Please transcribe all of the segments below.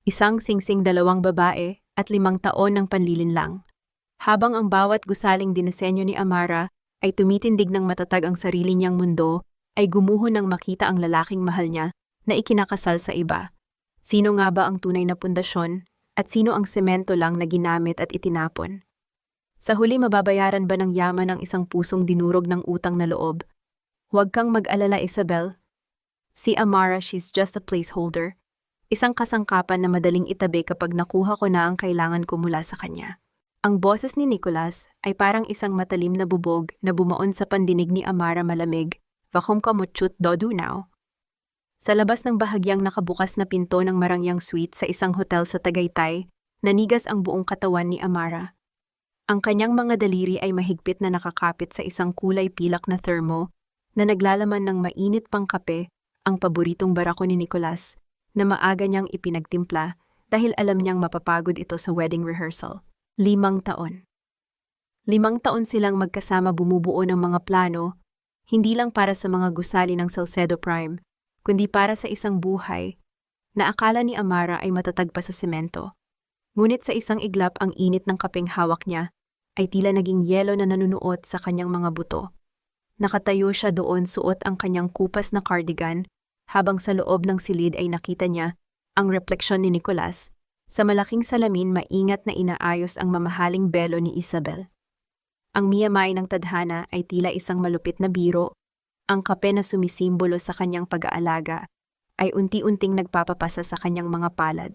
Isang singsing 2 babae at 5 taon ng panlilinlang. Habang ang bawat gusaling dinisenyo ni Amara ay tumitindig ng matatag ang sarili niyang mundo, ay gumuho nang makita ang lalaking mahal niya na ikinakasal sa iba. Sino nga ba ang tunay na pundasyon at sino ang semento lang na ginamit at itinapon? Sa huli, mababayaran ba ng yaman ang isang pusong dinurog ng utang na loob? Huwag kang mag-alala, Isabel. Si Amara, she's just a placeholder. Isang kasangkapan na madaling itabi kapag nakuha ko na ang kailangan ko mula sa kanya. Ang boses ni Nicholas ay parang isang matalim na bubog na bumaon sa pandinig ni Amara malamig. Vakum ka mo chut dodu now. Sa labas ng bahagyang nakabukas na pinto ng marangyang suite sa isang hotel sa Tagaytay, nanigas ang buong katawan ni Amara. Ang kanyang mga daliri ay mahigpit na nakakapit sa isang kulay pilak na thermo na naglalaman ng mainit pang kape, ang paboritong barako ni Nicholas, na maaga niyang ipinagtimpla dahil alam niyang mapapagod ito sa wedding rehearsal. 5 taon. 5 taon silang magkasama bumubuo ng mga plano, hindi lang para sa mga gusali ng Salcedo Prime, kundi para sa isang buhay na akala ni Amara ay matatag pa sa semento. Ngunit sa isang iglap, ang init ng kapeng hawak niya ay tila naging yelo na nanunuot sa kanyang mga buto. Nakatayo siya doon, suot ang kanyang kupas na cardigan, habang sa loob ng silid ay nakita niya ang refleksyon ni Nicholas. Sa malaking salamin, maingat na inaayos ang mamahaling belo ni Isabel. Ang miyamay ng tadhana ay tila isang malupit na biro. Ang kape na sumisimbolo sa kanyang pag-aalaga ay unti-unting nagpapapasa sa kanyang mga palad,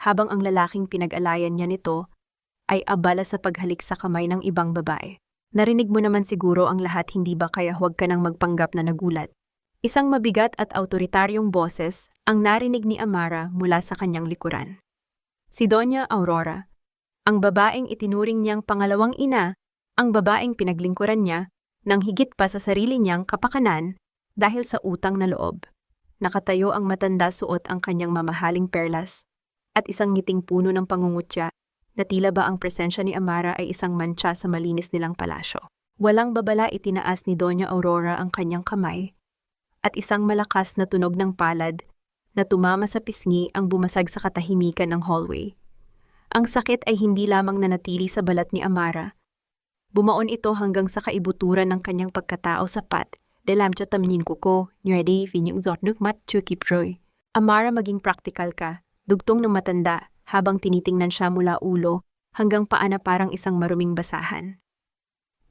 habang ang lalaking pinag-alayan niya nito ay abala sa paghalik sa kamay ng ibang babae. Narinig mo naman siguro ang lahat, hindi ba, kaya huwag ka nang magpanggap na nagulat. Isang mabigat at autoritaryong boses ang narinig ni Amara mula sa kanyang likuran. Si Doña Aurora, ang babaeng itinuring niyang pangalawang ina, ang babaeng pinaglingkuran niya nang higit pa sa sarili niyang kapakanan dahil sa utang na loob. Nakatayo ang matanda, suot ang kanyang mamahaling perlas at isang ngiting puno ng pangungutya na tila ba ang presensya ni Amara ay isang mantsa sa malinis nilang palasyo. Walang babala, itinaas ni Doña Aurora ang kanyang kamay at isang malakas na tunog ng palad na tumama sa pisngi ang bumasag sa katahimikan ng hallway. Ang sakit ay hindi lamang nanatili sa balat ni Amara. Bumaon ito hanggang sa kaibuturan ng kanyang pagkatao sapat. Để làm cho tầm nhìn của cô nhòe đi vì những giọt nước mắt chưa kịp rơi. Amara, maging practical ka, dugtong ng matanda habang tinitingnan siya mula ulo hanggang paa na parang isang maruming basahan.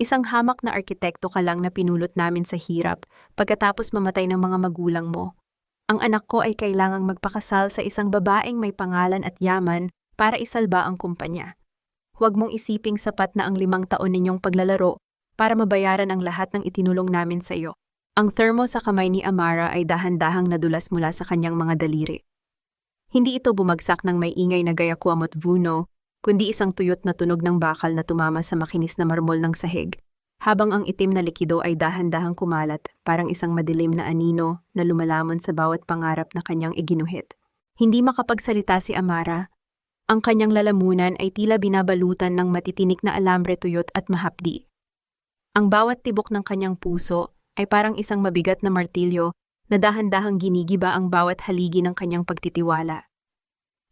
Isang hamak na arkitekto ka lang na pinulot namin sa hirap pagkatapos mamatay ng mga magulang mo. Ang anak ko ay kailangang magpakasal sa isang babaeng may pangalan at yaman para isalba ang kumpanya. Huwag mong isiping sapat na ang 5 taon ninyong paglalaro para mabayaran ang lahat ng itinulong namin sa iyo. Ang thermo sa kamay ni Amara ay dahan-dahang nadulas mula sa kanyang mga daliri. Hindi ito bumagsak ng may ingay na gaya kuamot vuno, kundi isang tuyot na tunog ng bakal na tumama sa makinis na marmol ng sahig, habang ang itim na likido ay dahan-dahang kumalat, parang isang madilim na anino na lumalamon sa bawat pangarap na kanyang iginuhit. Hindi makapagsalita si Amara. Ang kanyang lalamunan ay tila binabalutan ng matitinik na alambre, tuyot at mahapdi. Ang bawat tibok ng kanyang puso ay parang isang mabigat na martilyo na dahan-dahang ginigiba ang bawat haligi ng kanyang pagtitiwala.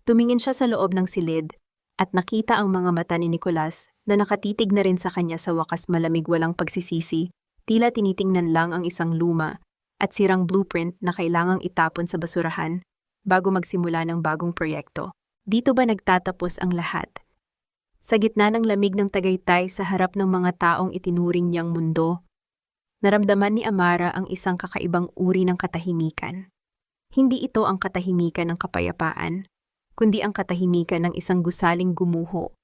Tumingin siya sa loob ng silid at nakita ang mga mata ni Nicholas na nakatitig na rin sa kanya, sa wakas malamig, walang pagsisisi, tila tinitingnan lang ang isang luma at sirang blueprint na kailangang itapon sa basurahan bago magsimula ng bagong proyekto. Dito ba nagtatapos ang lahat? Sa gitna ng lamig ng Tagaytay, sa harap ng mga taong itinuring niyang mundo, naramdaman ni Amara ang isang kakaibang uri ng katahimikan. Hindi ito ang katahimikan ng kapayapaan, kundi ang katahimikan ng isang gusaling gumuho,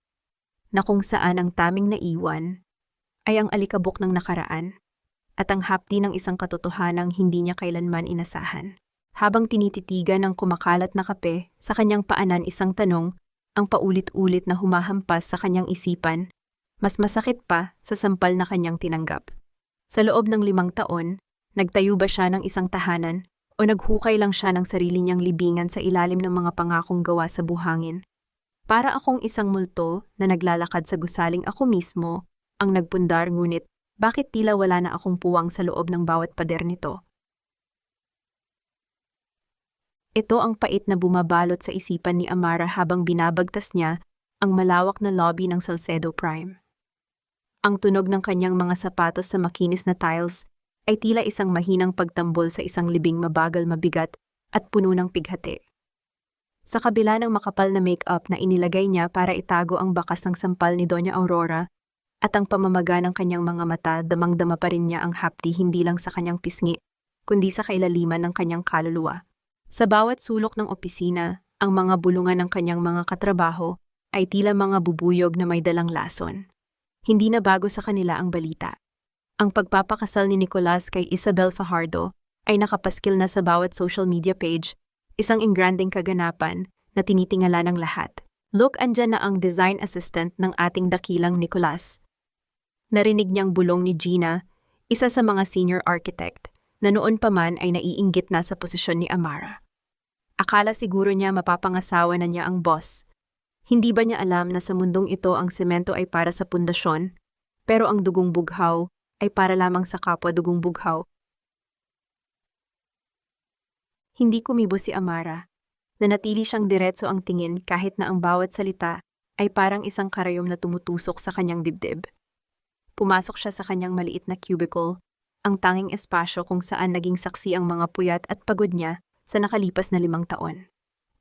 na kung saan ang taming naiwan ay ang alikabok ng nakaraan at ang hapdi ng isang katotohanang hindi niya kailanman inasahan. Habang tinititigan ng kumakalat na kape sa kanyang paanan, isang tanong ang paulit-ulit na humahampas sa kanyang isipan, mas masakit pa sa sampal na kanyang tinanggap. Sa loob ng 5 taon, nagtayo ba siya ng isang tahanan o naghukay lang siya ng sarili niyang libingan sa ilalim ng mga pangakong gawa sa buhangin? Para akong isang multo na naglalakad sa gusaling, ako mismo ang nagpundar, ngunit bakit tila wala na akong puwang sa loob ng bawat pader nito? Ito ang pait na bumabalot sa isipan ni Amara habang binabagtas niya ang malawak na lobby ng Salcedo Prime. Ang tunog ng kanyang mga sapatos sa makinis na tiles ay tila isang mahinang pagtambol sa isang libing mabagal mabigat at puno ng pighati. Sa kabila ng makapal na make-up na inilagay niya para itago ang bakas ng sampal ni Doña Aurora at ang pamamaga ng kanyang mga mata, damang-dama pa rin niya ang hapdi hindi lang sa kanyang pisngi, kundi sa kailaliman ng kanyang kaluluwa. Sa bawat sulok ng opisina, ang mga bulungan ng kanyang mga katrabaho ay tila mga bubuyog na may dalang lason. Hindi na bago sa kanila ang balita. Ang pagpapakasal ni Nicolas kay Isabel Fajardo ay nakapaskil na sa bawat social media page, isang engranding kaganapan na tinitingala ng lahat. Look, andyan na ang design assistant ng ating dakilang Nicolas. Narinig niyang bulong ni Gina, isa sa mga senior architect, na noon pa man ay naiinggit na sa posisyon ni Amara. Akala siguro niya mapapangasawa na niya ang boss. Hindi ba niya alam na sa mundong ito ang semento ay para sa pundasyon, pero ang dugong bughaw ay para lamang sa kapwa dugong bughaw? Hindi kumibo si Amara. Nanatili siyang diretso ang tingin kahit na ang bawat salita ay parang isang karayom na tumutusok sa kanyang dibdib. Pumasok siya sa kanyang maliit na cubicle, ang tanging espasyo kung saan naging saksi ang mga puyat at pagod niya sa nakalipas na 5 taon.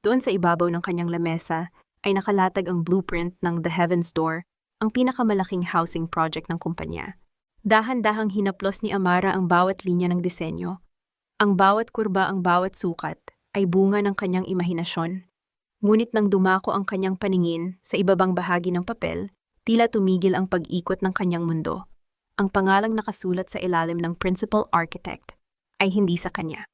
Doon sa ibabaw ng kanyang lamesa ay nakalatag ang blueprint ng The Heavens Door, ang pinakamalaking housing project ng kumpanya. Dahan-dahang hinaplos ni Amara ang bawat linya ng disenyo. Ang bawat kurba, ang bawat sukat ay bunga ng kanyang imahinasyon. Ngunit nang dumako ang kanyang paningin sa ibabang bahagi ng papel, tila tumigil ang pag-ikot ng kanyang mundo. Ang pangalang nakasulat sa ilalim ng principal architect ay hindi sa kanya.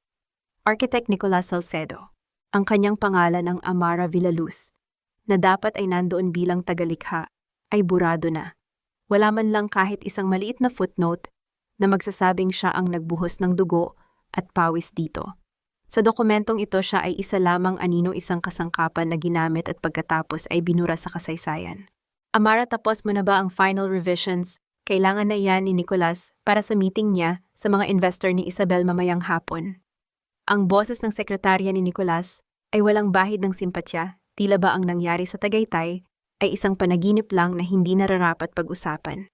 Architect Nicolas Salcedo, ang kanyang pangalan ang Amara Villaluz, na dapat ay nandoon bilang tagalikha, ay burado na. Wala man lang kahit isang maliit na footnote na magsasabing siya ang nagbuhos ng dugo at pawis dito. Sa dokumentong ito siya ay isa lamang anino isang kasangkapan na ginamit at pagkatapos ay binura sa kasaysayan. Amara, tapos mo na ba ang final revisions? Kailangan na iyan ni Nicolas para sa meeting niya sa mga investor ni Isabel mamayang hapon. Ang boses ng sekretarya ni Nicolas ay walang bahid ng simpatya, tila ba ang nangyari sa Tagaytay ay isang panaginip lang na hindi nararapat pag-usapan.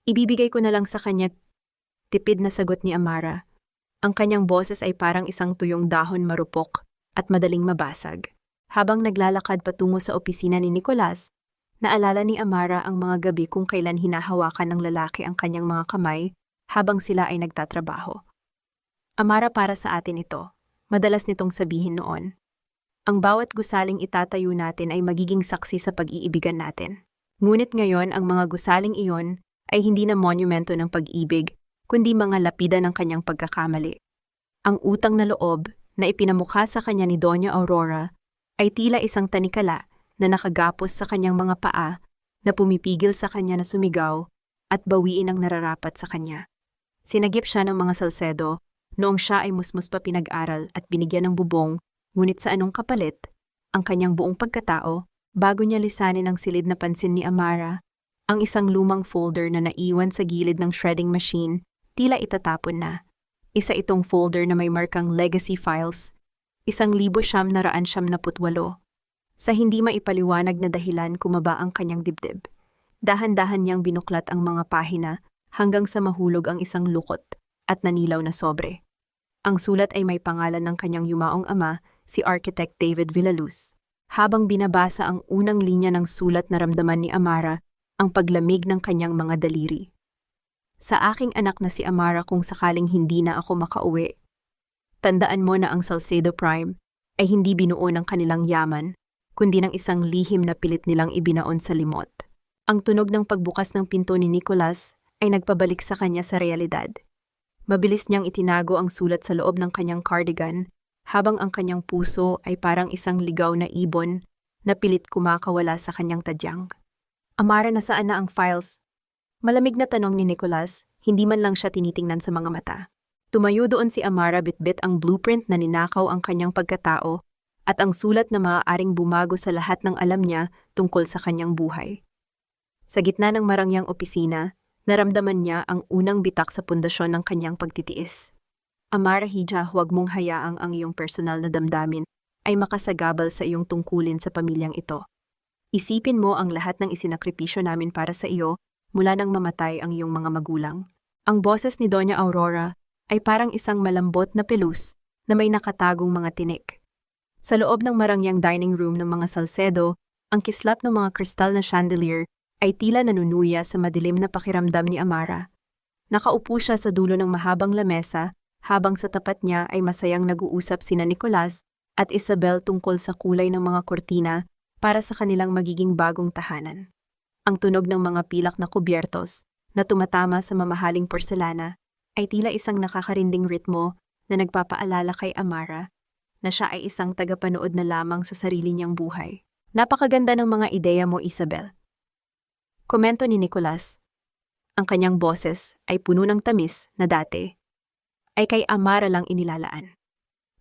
Ibibigay ko na lang sa kanya, tipid na sagot ni Amara. Ang kanyang boses ay parang isang tuyong dahon marupok at madaling mabasag. Habang naglalakad patungo sa opisina ni Nicolas, naalala ni Amara ang mga gabi kung kailan hinahawakan ng lalaki ang kanyang mga kamay habang sila ay nagtatrabaho. Amara, para sa atin ito. Madalas nitong sabihin noon. Ang bawat gusaling itatayo natin ay magiging saksi sa pag-iibigan natin. Ngunit ngayon ang mga gusaling iyon ay hindi na monumento ng pag-ibig, kundi mga lapida ng kanyang pagkakamali. Ang utang na loob na ipinamukha sa kanya ni Doña Aurora ay tila isang tanikala na nakagapos sa kanyang mga paa na pumipigil sa kanya na sumigaw at bawiin ang nararapat sa kanya. Sinagip siya ng mga Salcedo noong siya ay musmus pa pinag-aral at binigyan ng bubong, ngunit sa anong kapalit, ang kanyang buong pagkatao, bago niya lisanin ang silid na pansin ni Amara, ang isang lumang folder na naiwan sa gilid ng shredding machine, tila itatapon na. Isa itong folder na may markang legacy files, 1978. Sa hindi maipaliwanag na dahilan kumaba ang kanyang dibdib. Dahan-dahan niyang binuklat ang mga pahina hanggang sa mahulog ang isang lukot at nanilaw na sobre. Ang sulat ay may pangalan ng kanyang yumaong ama, si Architect David Villaluz. Habang binabasa ang unang linya ng sulat, naramdaman ni Amara ang paglamig ng kanyang mga daliri. Sa aking anak na si Amara, kung sakaling hindi na ako makauwi. Tandaan mo na ang Salcedo Prime ay hindi binuo ng kanilang yaman, kundi ng isang lihim na pilit nilang ibinaon sa limot. Ang tunog ng pagbukas ng pinto ni Nicolas ay nagpabalik sa kanya sa realidad. Mabilis niyang itinago ang sulat sa loob ng kanyang cardigan, habang ang kanyang puso ay parang isang ligaw na ibon na pilit kumakawala sa kanyang tadyang. Amara, nasaan na ang files? Malamig na tanong ni Nicolas, hindi man lang siya tinitingnan sa mga mata. Tumayo doon si Amara, bitbit ang blueprint na ninakaw ang kanyang pagkatao at ang sulat na maaaring bumago sa lahat ng alam niya tungkol sa kanyang buhay. Sa gitna ng marangyang opisina, naramdaman niya ang unang bitak sa pundasyon ng kanyang pagtitiis. Amara, Hija, huwag mong hayaang ang iyong personal na damdamin ay makasagabal sa iyong tungkulin sa pamilyang ito. Isipin mo ang lahat ng isinakripisyo namin para sa iyo mula nang mamatay ang iyong mga magulang. Ang boses ni Doña Aurora ay parang isang malambot na pelus na may nakatagong mga tinik. Sa loob ng marangyang dining room ng mga Salcedo, ang kislap ng mga kristal na chandelier ay tila nanunuya sa madilim na pakiramdam ni Amara. Nakaupo siya sa dulo ng mahabang lamesa habang sa tapat niya ay masayang nag-uusap sina Nicolas at Isabel tungkol sa kulay ng mga kortina para sa kanilang magiging bagong tahanan. Ang tunog ng mga pilak na kubyertos na tumatama sa mamahaling porselana ay tila isang nakakarinding ritmo na nagpapaalala kay Amara na siya ay isang tagapanood na lamang sa sarili niyang buhay. Napakaganda ng mga ideya mo, Isabel. Komento ni Nicolas. Ang kanyang boses ay puno ng tamis na dati ay kay Amara lang inilalaan.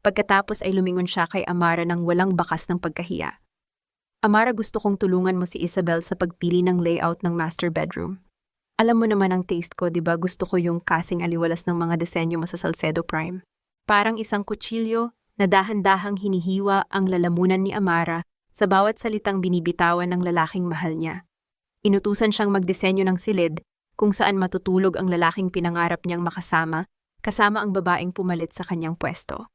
Pagkatapos ay lumingon siya kay Amara ng walang bakas ng pagkahiya. Amara, gusto kong tulungan mo si Isabel sa pagpili ng layout ng master bedroom. Alam mo naman ang taste ko, di ba? Gusto ko yung kasing aliwalas ng mga disenyo mo sa Salcedo Prime. Parang isang kutsilyo na dahan-dahang hinihiwa ang lalamunan ni Amara sa bawat salitang binibitawan ng lalaking mahal niya. Inutusan siyang magdisenyo ng silid kung saan matutulog ang lalaking pinangarap niyang makasama kasama ang babaeng pumalit sa kanyang pwesto.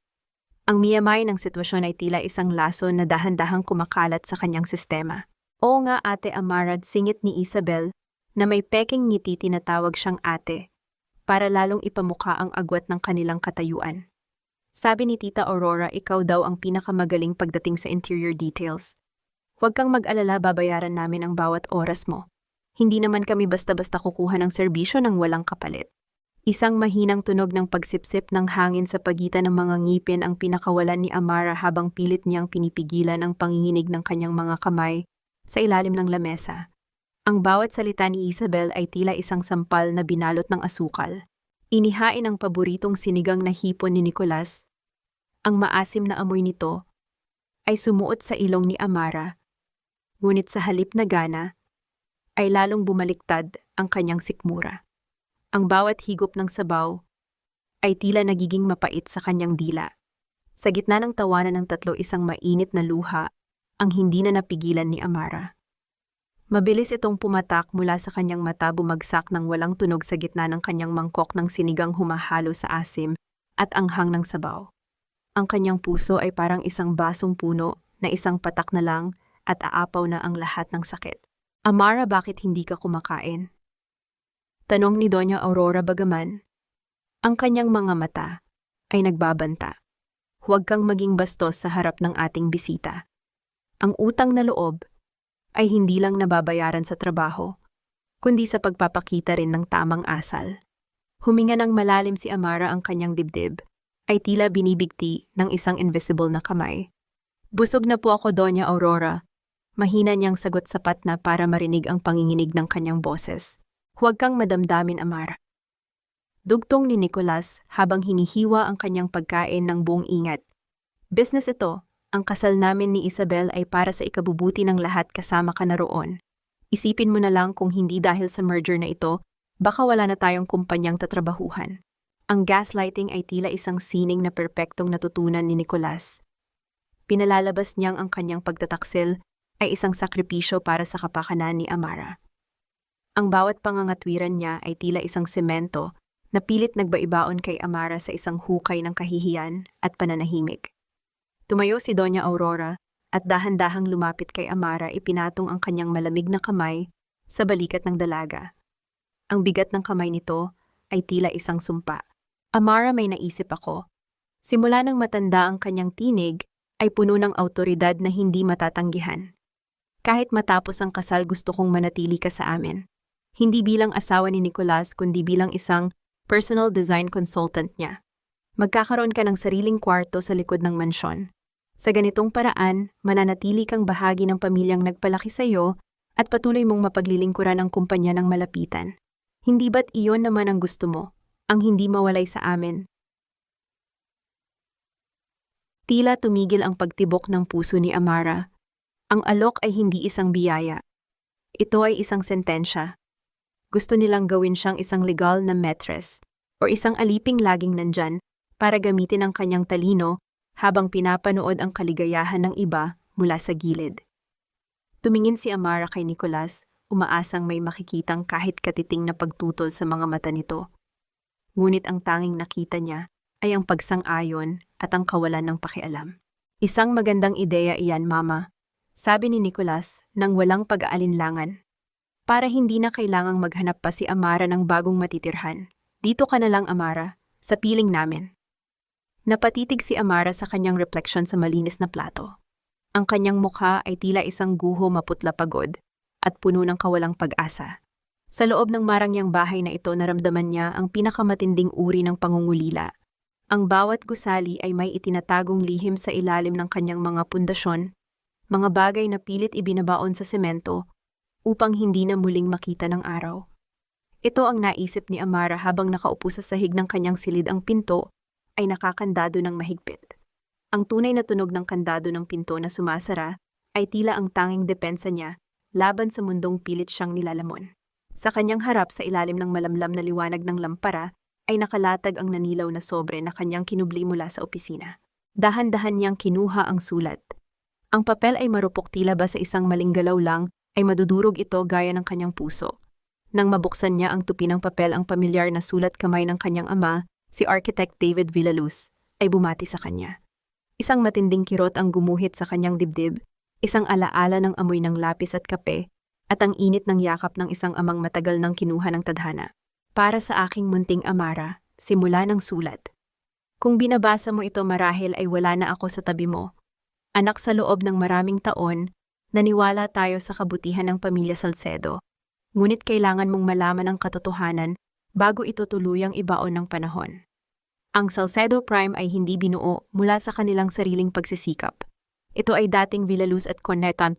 Ang miyamay ng sitwasyon ay tila isang laso na dahan-dahang kumakalat sa kanyang sistema. Oo nga, Ate Amara, singit ni Isabel na may peking ngiti, tinatawag siyang ate para lalong ipamukha ang agwat ng kanilang katayuan. Sabi ni Tita Aurora, ikaw daw ang pinakamagaling pagdating sa interior details. Huwag kang mag-alala, babayaran namin ang bawat oras mo. Hindi naman kami basta-basta kukuha ng serbisyo ng walang kapalit. Isang mahinang tunog ng pagsipsip ng hangin sa pagitan ng mga ngipin ang pinakawalan ni Amara habang pilit niyang pinipigilan ang panginginig ng kanyang mga kamay sa ilalim ng lamesa. Ang bawat salita ni Isabel ay tila isang sampal na binalot ng asukal. Inihain ang paboritong sinigang na hipon ni Nicolas. Ang maasim na amoy nito ay sumuot sa ilong ni Amara, ngunit sa halip na gana ay lalong bumaliktad ang kanyang sikmura. Ang bawat higop ng sabaw ay tila nagiging mapait sa kanyang dila. Sa gitna ng tawanan ng tatlo, isang mainit na luha ang hindi na napigilan ni Amara. Mabilis itong pumatak mula sa kanyang mata, bumagsak ng walang tunog sa gitna ng kanyang mangkok ng sinigang humahalo sa asim at anghang ng sabaw. Ang kanyang puso ay parang isang basong puno na isang patak na lang at aapaw na ang lahat ng sakit. Amara, bakit hindi ka kumakain? Tanong ni Doña Aurora, bagaman ang kanyang mga mata ay nagbabanta. Huwag kang maging bastos sa harap ng ating bisita. Ang utang na loob ay hindi lang nababayaran sa trabaho, kundi sa pagpapakita rin ng tamang asal. Huminga ng malalim si Amara, ang kanyang dibdib ay tila binibigti ng isang invisible na kamay. Busog na po ako, Doña Aurora. Mahina niyang sagot, sapat na para marinig ang panginginig ng kanyang boses. Huwag kang madamdamin, Amara. Dugtong ni Nicolas habang hinihiwa ang kanyang pagkain ng buong ingat. Business ito. Ang kasal namin ni Isabel ay para sa ikabubuti ng lahat, kasama ka na roon. Isipin mo na lang kung hindi dahil sa merger na ito, baka wala na tayong kumpanyang tatrabahuhan. Ang gaslighting ay tila isang sining na perpektong natutunan ni Nicolas. Pinalalabas niyang ang kanyang pagtataksil ay isang sakripisyo para sa kapakanan ni Amara. Ang bawat pangangatwiran niya ay tila isang semento na pilit nagbaibaon kay Amara sa isang hukay ng kahihiyan at pananahimik. Tumayo si Doña Aurora at dahan-dahang lumapit kay Amara, ipinatong ang kanyang malamig na kamay sa balikat ng dalaga. Ang bigat ng kamay nito ay tila isang sumpa. Amara, may naisip ako. Simula nang matanda ang kanyang tinig ay puno ng awtoridad na hindi matatanggihan. Kahit matapos ang kasal, gusto kong manatili ka sa amin. Hindi bilang asawa ni Nicolas, kundi bilang isang personal design consultant niya. Magkakaroon ka ng sariling kwarto sa likod ng mansyon. Sa ganitong paraan, mananatili kang bahagi ng pamilyang nagpalaki sa iyo at patuloy mong mapaglilingkuran ang kumpanya ng malapitan. Hindi ba't iyon naman ang gusto mo, ang hindi mawalay sa amin? Tila tumigil ang pagtibok ng puso ni Amara. Ang alok ay hindi isang biyaya. Ito ay isang sentensya. Gusto nilang gawin siyang isang legal na matres o isang aliping laging nandyan para gamitin ang kanyang talino habang pinapanood ang kaligayahan ng iba mula sa gilid. Tumingin si Amara kay Nicholas, umaasang may makikitang kahit katiting na pagtutol sa mga mata nito. Ngunit ang tanging nakita niya ay ang pagsang-ayon at ang kawalan ng pakialam. Isang magandang ideya iyan, Mama, sabi ni Nicholas nang walang pag-aalinlangan. Para hindi na kailangang maghanap pa si Amara ng bagong matitirhan. Dito ka na lang, Amara, sa piling namin. Napatitig si Amara sa kanyang refleksyon sa malinis na plato. Ang kanyang mukha ay tila isang guho maputla pagod at puno ng kawalang pag-asa. Sa loob ng marangyang bahay na ito naramdaman niya ang pinakamatinding uri ng pangungulila. Ang bawat gusali ay may itinatagong lihim sa ilalim ng kanyang mga pundasyon, mga bagay na pilit ibinabaon sa semento upang hindi na muling makita ng araw. Ito ang naisip ni Amara habang nakaupo sa sahig ng kanyang silid. Ang pinto ay nakakandado ng mahigpit. Ang tunay na tunog ng kandado ng pinto na sumasara ay tila ang tanging depensa niya laban sa mundong pilit siyang nilalamon. Sa kanyang harap sa ilalim ng malamlam na liwanag ng lampara ay nakalatag ang nanilaw na sobre na kanyang kinubli mula sa opisina. Dahan-dahan niyang kinuha ang sulat. Ang papel ay marupok, tila ba sa isang maling galaw lang ay madudurog ito gaya ng kanyang puso. Nang mabuksan niya ang tupi ng papel, ang pamilyar na sulat kamay ng kanyang ama, si Architect David Villaluz, ay bumati sa kanya. Isang matinding kirot ang gumuhit sa kanyang dibdib, isang alaala ng amoy ng lapis at kape, at ang init ng yakap ng isang amang matagal nang kinuha ng tadhana. Para sa aking munting Amara, simula ng sulat. Kung binabasa mo ito marahil ay wala na ako sa tabi mo. Anak, sa loob ng maraming taon, naniwala tayo sa kabutihan ng pamilya Salcedo. Ngunit kailangan mong malaman ang katotohanan bago ito tuluyang ibaon ng panahon. Ang Salcedo Prime ay hindi binuo mula sa kanilang sariling pagsisikap. Ito ay dating Villaluz at Cornetan.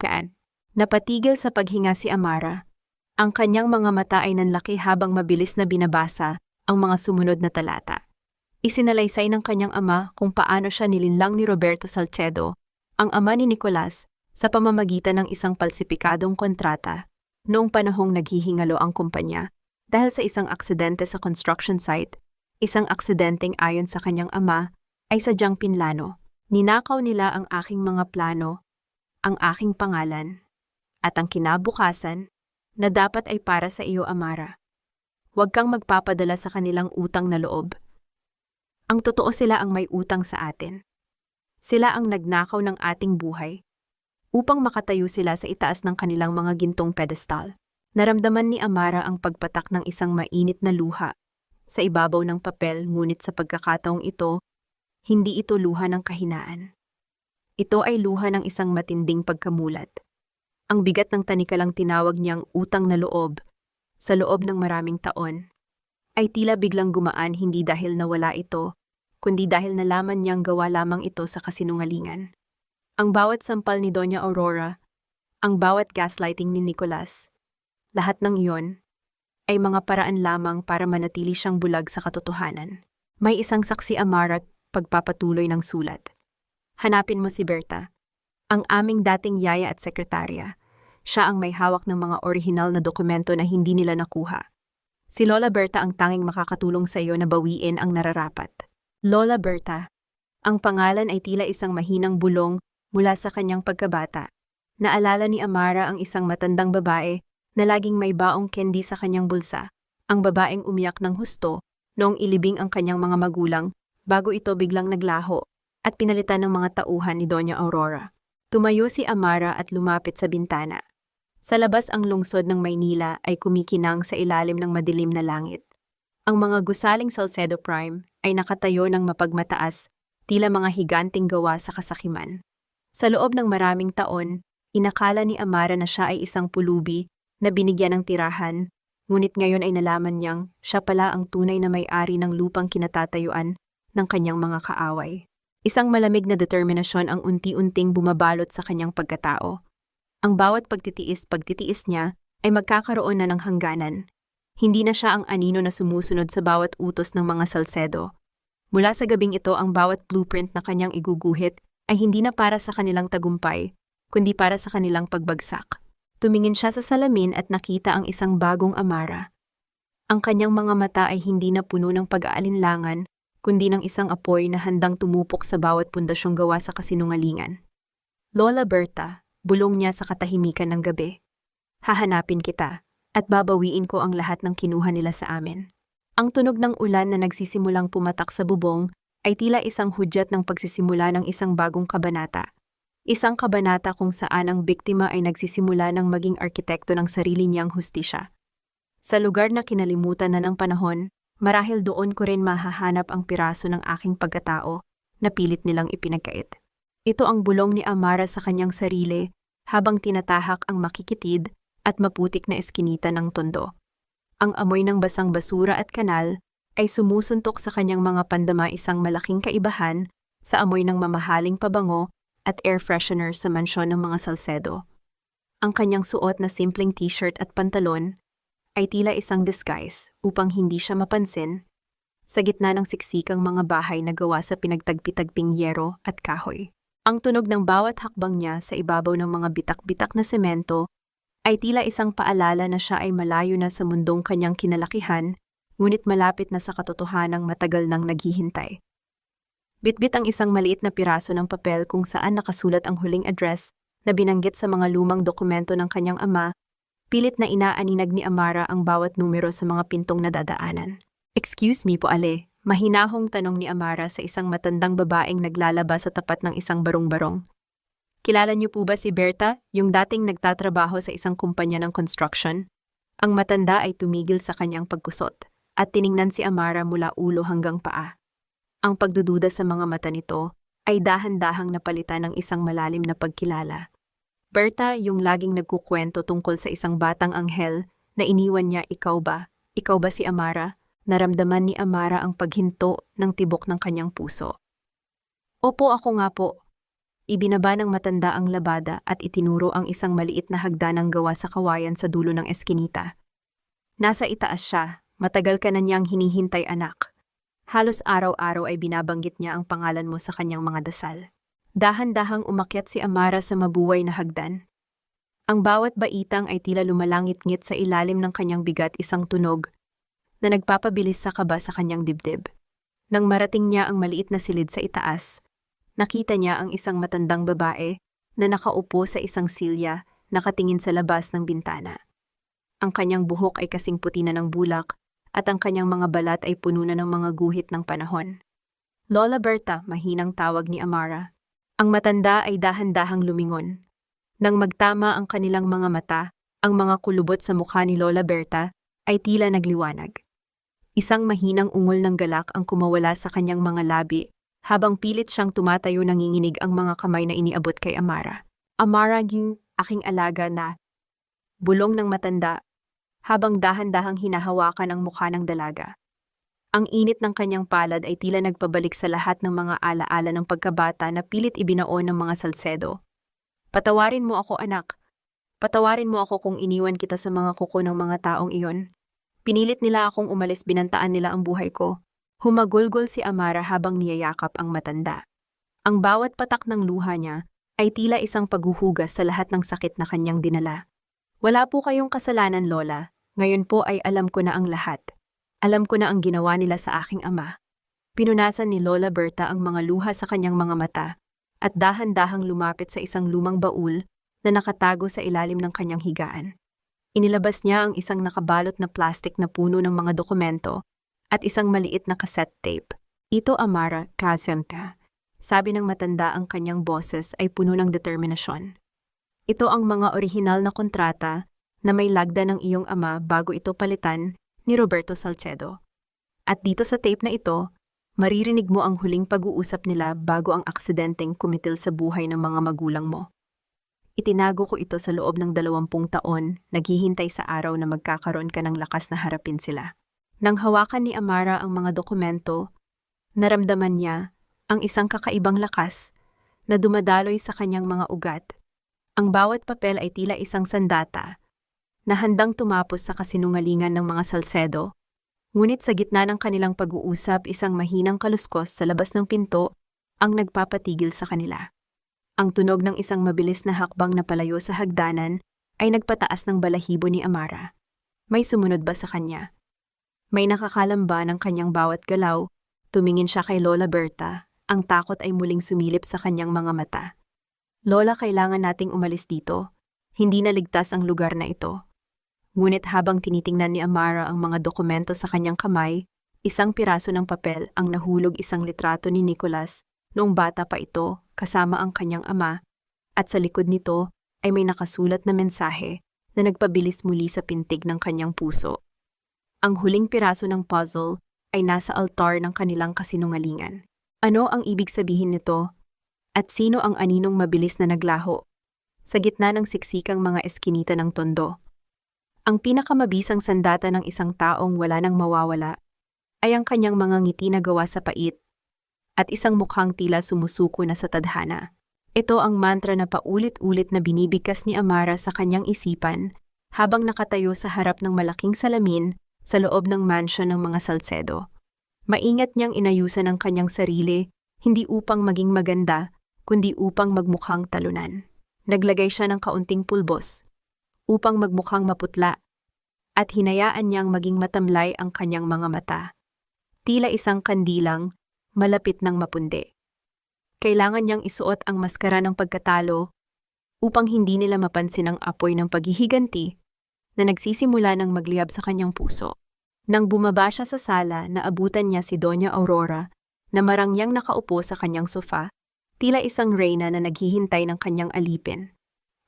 Napatigil sa paghinga si Amara. Ang kanyang mga mata ay nanlaki habang mabilis na binabasa ang mga sumunod na talata. Isinalaysay ng kanyang ama kung paano siya nilinlang ni Roberto Salcedo, ang ama ni Nicholas, sa pamamagitan ng isang palsipikadong kontrata noong panahong naghihingalo ang kumpanya dahil sa isang aksidente sa construction site. Isang aksidenteng ayon sa kanyang ama ay sadyang pinlano. Ninakaw nila ang aking mga plano, ang aking pangalan, at ang kinabukasan na dapat ay para sa iyo, Amara. Huwag kang magpapadala sa kanilang utang na loob. Ang totoo, sila ang may utang sa atin. Sila ang nagnakaw ng ating buhay upang makatayo sila sa itaas ng kanilang mga gintong pedestal. Naramdaman ni Amara ang pagpatak ng isang mainit na luha sa ibabaw ng papel, ngunit sa pagkakataong ito, hindi ito luha ng kahinaan. Ito ay luha ng isang matinding pagkamulat. Ang bigat ng tanikalang tinawag niyang utang na loob sa loob ng maraming taon ay tila biglang gumaan, hindi dahil nawala ito, kundi dahil nalaman niyang gawa lamang ito sa kasinungalingan. Ang bawat sampal ni Doña Aurora, ang bawat gaslighting ni Nicholas, lahat ng iyon ay mga paraan lamang para manatili siyang bulag sa katotohanan. May isang saksi, Amara, pagpapatuloy ng sulat. Hanapin mo si Berta, ang aming dating yaya at sekretarya. Siya ang may hawak ng mga orihinal na dokumento na hindi nila nakuha. Si Lola Berta ang tanging makakatulong sa iyo na bawiin ang nararapat. Lola Berta. Ang pangalan ay tila isang mahinang bulong mula sa kanyang pagkabata. Naalala ni Amara ang isang matandang babae na laging may baong candy sa kanyang bulsa, ang babaeng umiyak ng husto noong ilibing ang kanyang mga magulang bago ito biglang naglaho at pinalitan ng mga tauhan ni Doña Aurora. Tumayo si Amara at lumapit sa bintana. Sa labas, ang lungsod ng Maynila ay kumikinang sa ilalim ng madilim na langit. Ang mga gusaling Salcedo Prime ay nakatayo ng mapagmataas, tila mga higanting gawa sa kasakiman. Sa loob ng maraming taon, inakala ni Amara na siya ay isang pulubi na binigyan ng tirahan, ngunit ngayon ay nalaman niyang siya pala ang tunay na may-ari ng lupang kinatatayuan ng kanyang mga kaaway. Isang malamig na determinasyon ang unti-unting bumabalot sa kanyang pagkatao. Ang bawat pagtitiis niya ay magkakaroon na ng hangganan. Hindi na siya ang anino na sumusunod sa bawat utos ng mga Salcedo. Mula sa gabing ito, ang bawat blueprint na kanyang iguguhit ay hindi na para sa kanilang tagumpay, kundi para sa kanilang pagbagsak. Tumingin siya sa salamin at nakita ang isang bagong Amara. Ang kanyang mga mata ay hindi na puno ng pag-aalinlangan, kundi ng isang apoy na handang tumupok sa bawat pundasyong gawa sa kasinungalingan. Lola Berta, bulong niya sa katahimikan ng gabi. Hahanapin kita, at babawiin ko ang lahat ng kinuha nila sa amin. Ang tunog ng ulan na nagsisimulang pumatak sa bubong ay tila isang hudyat ng pagsisimula ng isang bagong kabanata. Isang kabanata kung saan ang biktima ay nagsisimula ng maging arkitekto ng sarili niyang hustisya. Sa lugar na kinalimutan na ng panahon, marahil doon ko rin mahahanap ang piraso ng aking pagkatao na pilit nilang ipinagkait. Ito ang bulong ni Amara sa kanyang sarili habang tinatahak ang makikitid at maputik na eskinita ng tondo. Ang amoy ng basang basura at kanal ay sumusuntok sa kanyang mga pandama, isang malaking kaibahan sa amoy ng mamahaling pabango at air freshener sa mansyon ng mga Salcedo. Ang kanyang suot na simpleng t-shirt at pantalon ay tila isang disguise upang hindi siya mapansin sa gitna ng siksikang mga bahay na gawa sa pinagtagpi-tagping yero at kahoy. Ang tunog ng bawat hakbang niya sa ibabaw ng mga bitak-bitak na semento ay tila isang paalala na siya ay malayo na sa mundong kanyang kinalakihan, ngunit malapit na sa katotohanang matagal nang naghihintay. Bitbit ang isang maliit na piraso ng papel kung saan nakasulat ang huling address na binanggit sa mga lumang dokumento ng kanyang ama. Pilit na inaaninag ni Amara ang bawat numero sa mga pintong nadadaanan. "Excuse me po, Ale," mahinahong tanong ni Amara sa isang matandang babaeng naglalaba sa tapat ng isang barong-barong. "Kilala niyo po ba si Berta, yung dating nagtatrabaho sa isang kumpanya ng construction?" Ang matanda ay tumigil sa kanyang pagkusot at tiningnan si Amara mula ulo hanggang paa. Ang pagdududa sa mga mata nito ay dahan-dahang napalitan ng isang malalim na pagkilala. Berta, yung laging nagkukwento tungkol sa isang batang anghel na iniwan niya, ikaw ba? Ikaw ba si Amara? Naramdaman ni Amara ang paghinto ng tibok ng kanyang puso. "Opo, ako nga po." Ibinaba ng matanda ang labada at itinuro ang isang maliit na hagdanang gawa sa kawayan sa dulo ng eskinita. "Nasa itaas siya, matagal ka na niyang hinihintay, anak. Halos araw-araw ay binabanggit niya ang pangalan mo sa kanyang mga dasal." Dahan-dahang umakyat si Amara sa mabuway na hagdan. Ang bawat baitang ay tila lumalangit-ngit sa ilalim ng kanyang bigat, isang tunog na nagpapabilis sa kaba sa kanyang dibdib. Nang marating niya ang maliit na silid sa itaas, nakita niya ang isang matandang babae na nakaupo sa isang silya, nakatingin sa labas ng bintana. Ang kanyang buhok ay kasing puti na ng bulak at ang kanyang mga balat ay puno na ng mga guhit ng panahon. "Lola Berta," mahinang tawag ni Amara. Ang matanda ay dahan-dahang lumingon. Nang magtama ang kanilang mga mata, ang mga kulubot sa mukha ni Lola Berta ay tila nagliwanag. Isang mahinang ungol ng galak ang kumawala sa kanyang mga labi habang pilit siyang tumatayo, nanginginig ang mga kamay na iniabot kay Amara. "Amara, yung aking alaga na," bulong ng matanda habang dahan-dahang hinahawakan ang mukha ng dalaga. Ang init ng kanyang palad ay tila nagpabalik sa lahat ng mga alaala ng pagkabata na pilit ibinaon ng mga Salcedo. "Patawarin mo ako, anak. Patawarin mo ako kung iniwan kita sa mga kuko ng mga taong iyon. Pinilit nila akong umalis, binantaan nila ang buhay ko." Humagulgol si Amara habang niyayakap ang matanda. Ang bawat patak ng luha niya ay tila isang paghuhugas sa lahat ng sakit na kanyang dinala. "Wala po kayong kasalanan, Lola. Ngayon po ay alam ko na ang lahat. Alam ko na ang ginawa nila sa aking ama." Pinunasan ni Lola Berta ang mga luha sa kanyang mga mata at dahan-dahang lumapit sa isang lumang baul na nakatago sa ilalim ng kanyang higaan. Inilabas niya ang isang nakabalot na plastik na puno ng mga dokumento at isang maliit na cassette tape. "Ito, Amara, kasam ka," sabi ng matanda, ang kanyang boses ay puno ng determinasyon. "Ito ang mga orihinal na kontrata na may lagda ng iyong ama bago ito palitan ni Roberto Salcedo. At dito sa tape na ito, maririnig mo ang huling pag-uusap nila bago ang aksidenteng kumitil sa buhay ng mga magulang mo. Itinago ko ito sa loob ng 20 taon, naghihintay sa araw na magkakaroon ka ng lakas na harapin sila." Nang hawakan ni Amara ang mga dokumento, naramdaman niya ang isang kakaibang lakas na dumadaloy sa kanyang mga ugat. Ang bawat papel ay tila isang sandata na handang tumapos sa kasinungalingan ng mga Salcedo, ngunit sa gitna ng kanilang pag-uusap, isang mahinang kaluskos sa labas ng pinto ang nagpapatigil sa kanila. Ang tunog ng isang mabilis na hakbang na palayo sa hagdanan ay nagpataas ng balahibo ni Amara. May sumunod ba sa kanya? May nakakalamba ng kanyang bawat galaw, Tumingin siya kay Lola Berta. Ang takot ay muling sumilip sa kanyang mga mata. Lola, kailangan nating umalis dito. Hindi na ligtas ang lugar na ito. Ngunit habang tinitingnan ni Amara ang mga dokumento sa kanyang kamay, isang piraso ng papel ang nahulog isang litrato ni Nicholas noong bata pa ito kasama ang kanyang ama, at sa likod nito ay may nakasulat na mensahe na nagpabilis muli sa pintig ng kanyang puso. Ang huling piraso ng puzzle ay nasa altar ng kanilang kasinungalingan. Ano ang ibig sabihin nito? At sino ang aninong mabilis na naglaho? Sa gitna ng siksikang mga eskinita ng tondo. Ang pinakamabisang sandata ng isang taong wala nang mawawala ay ang kanyang mga ngiti na gawa sa pait at isang mukhang tila sumusuko na sa tadhana. Ito ang mantra na paulit-ulit na binibigkas ni Amara sa kanyang isipan habang nakatayo sa harap ng malaking salamin sa loob ng mansion ng mga Salcedo. Maingat niyang inayusan ang kanyang sarili, hindi upang maging maganda, kundi upang magmukhang talunan. Naglagay siya ng kaunting pulbos, upang magmukhang maputla, at hinayaan niyang maging matamlay ang kanyang mga mata. Tila isang kandilang, malapit ng mapundi. Kailangan niyang isuot ang maskara ng pagkatalo, upang hindi nila mapansin ang apoy ng paghihiganti na nagsisimula ng magliyab sa kanyang puso. Nang bumaba siya sa sala, naabutan niya si Doña Aurora na marangyang nakaupo sa kanyang sofa, tila isang reyna na naghihintay ng kanyang alipin.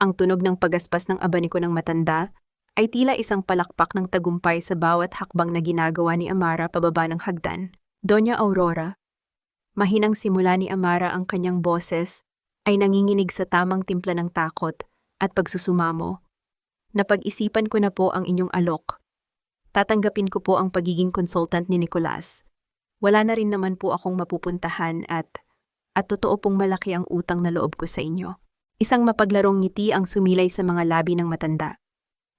Ang tunog ng pagaspas ng abaniko ng matanda ay tila isang palakpak ng tagumpay sa bawat hakbang na ginagawa ni Amara pababa ng hagdan. Doña Aurora. Mahinang simula ni Amara ang kanyang boses ay nanginginig sa tamang timpla ng takot at pagsusumamo. Napag-isipan ko na po ang inyong alok. Tatanggapin ko po ang pagiging consultant ni Nicholas. Wala na rin naman po akong mapupuntahan at totoo pong malaki ang utang na loob ko sa inyo. Isang mapaglarong ngiti ang sumilay sa mga labi ng matanda.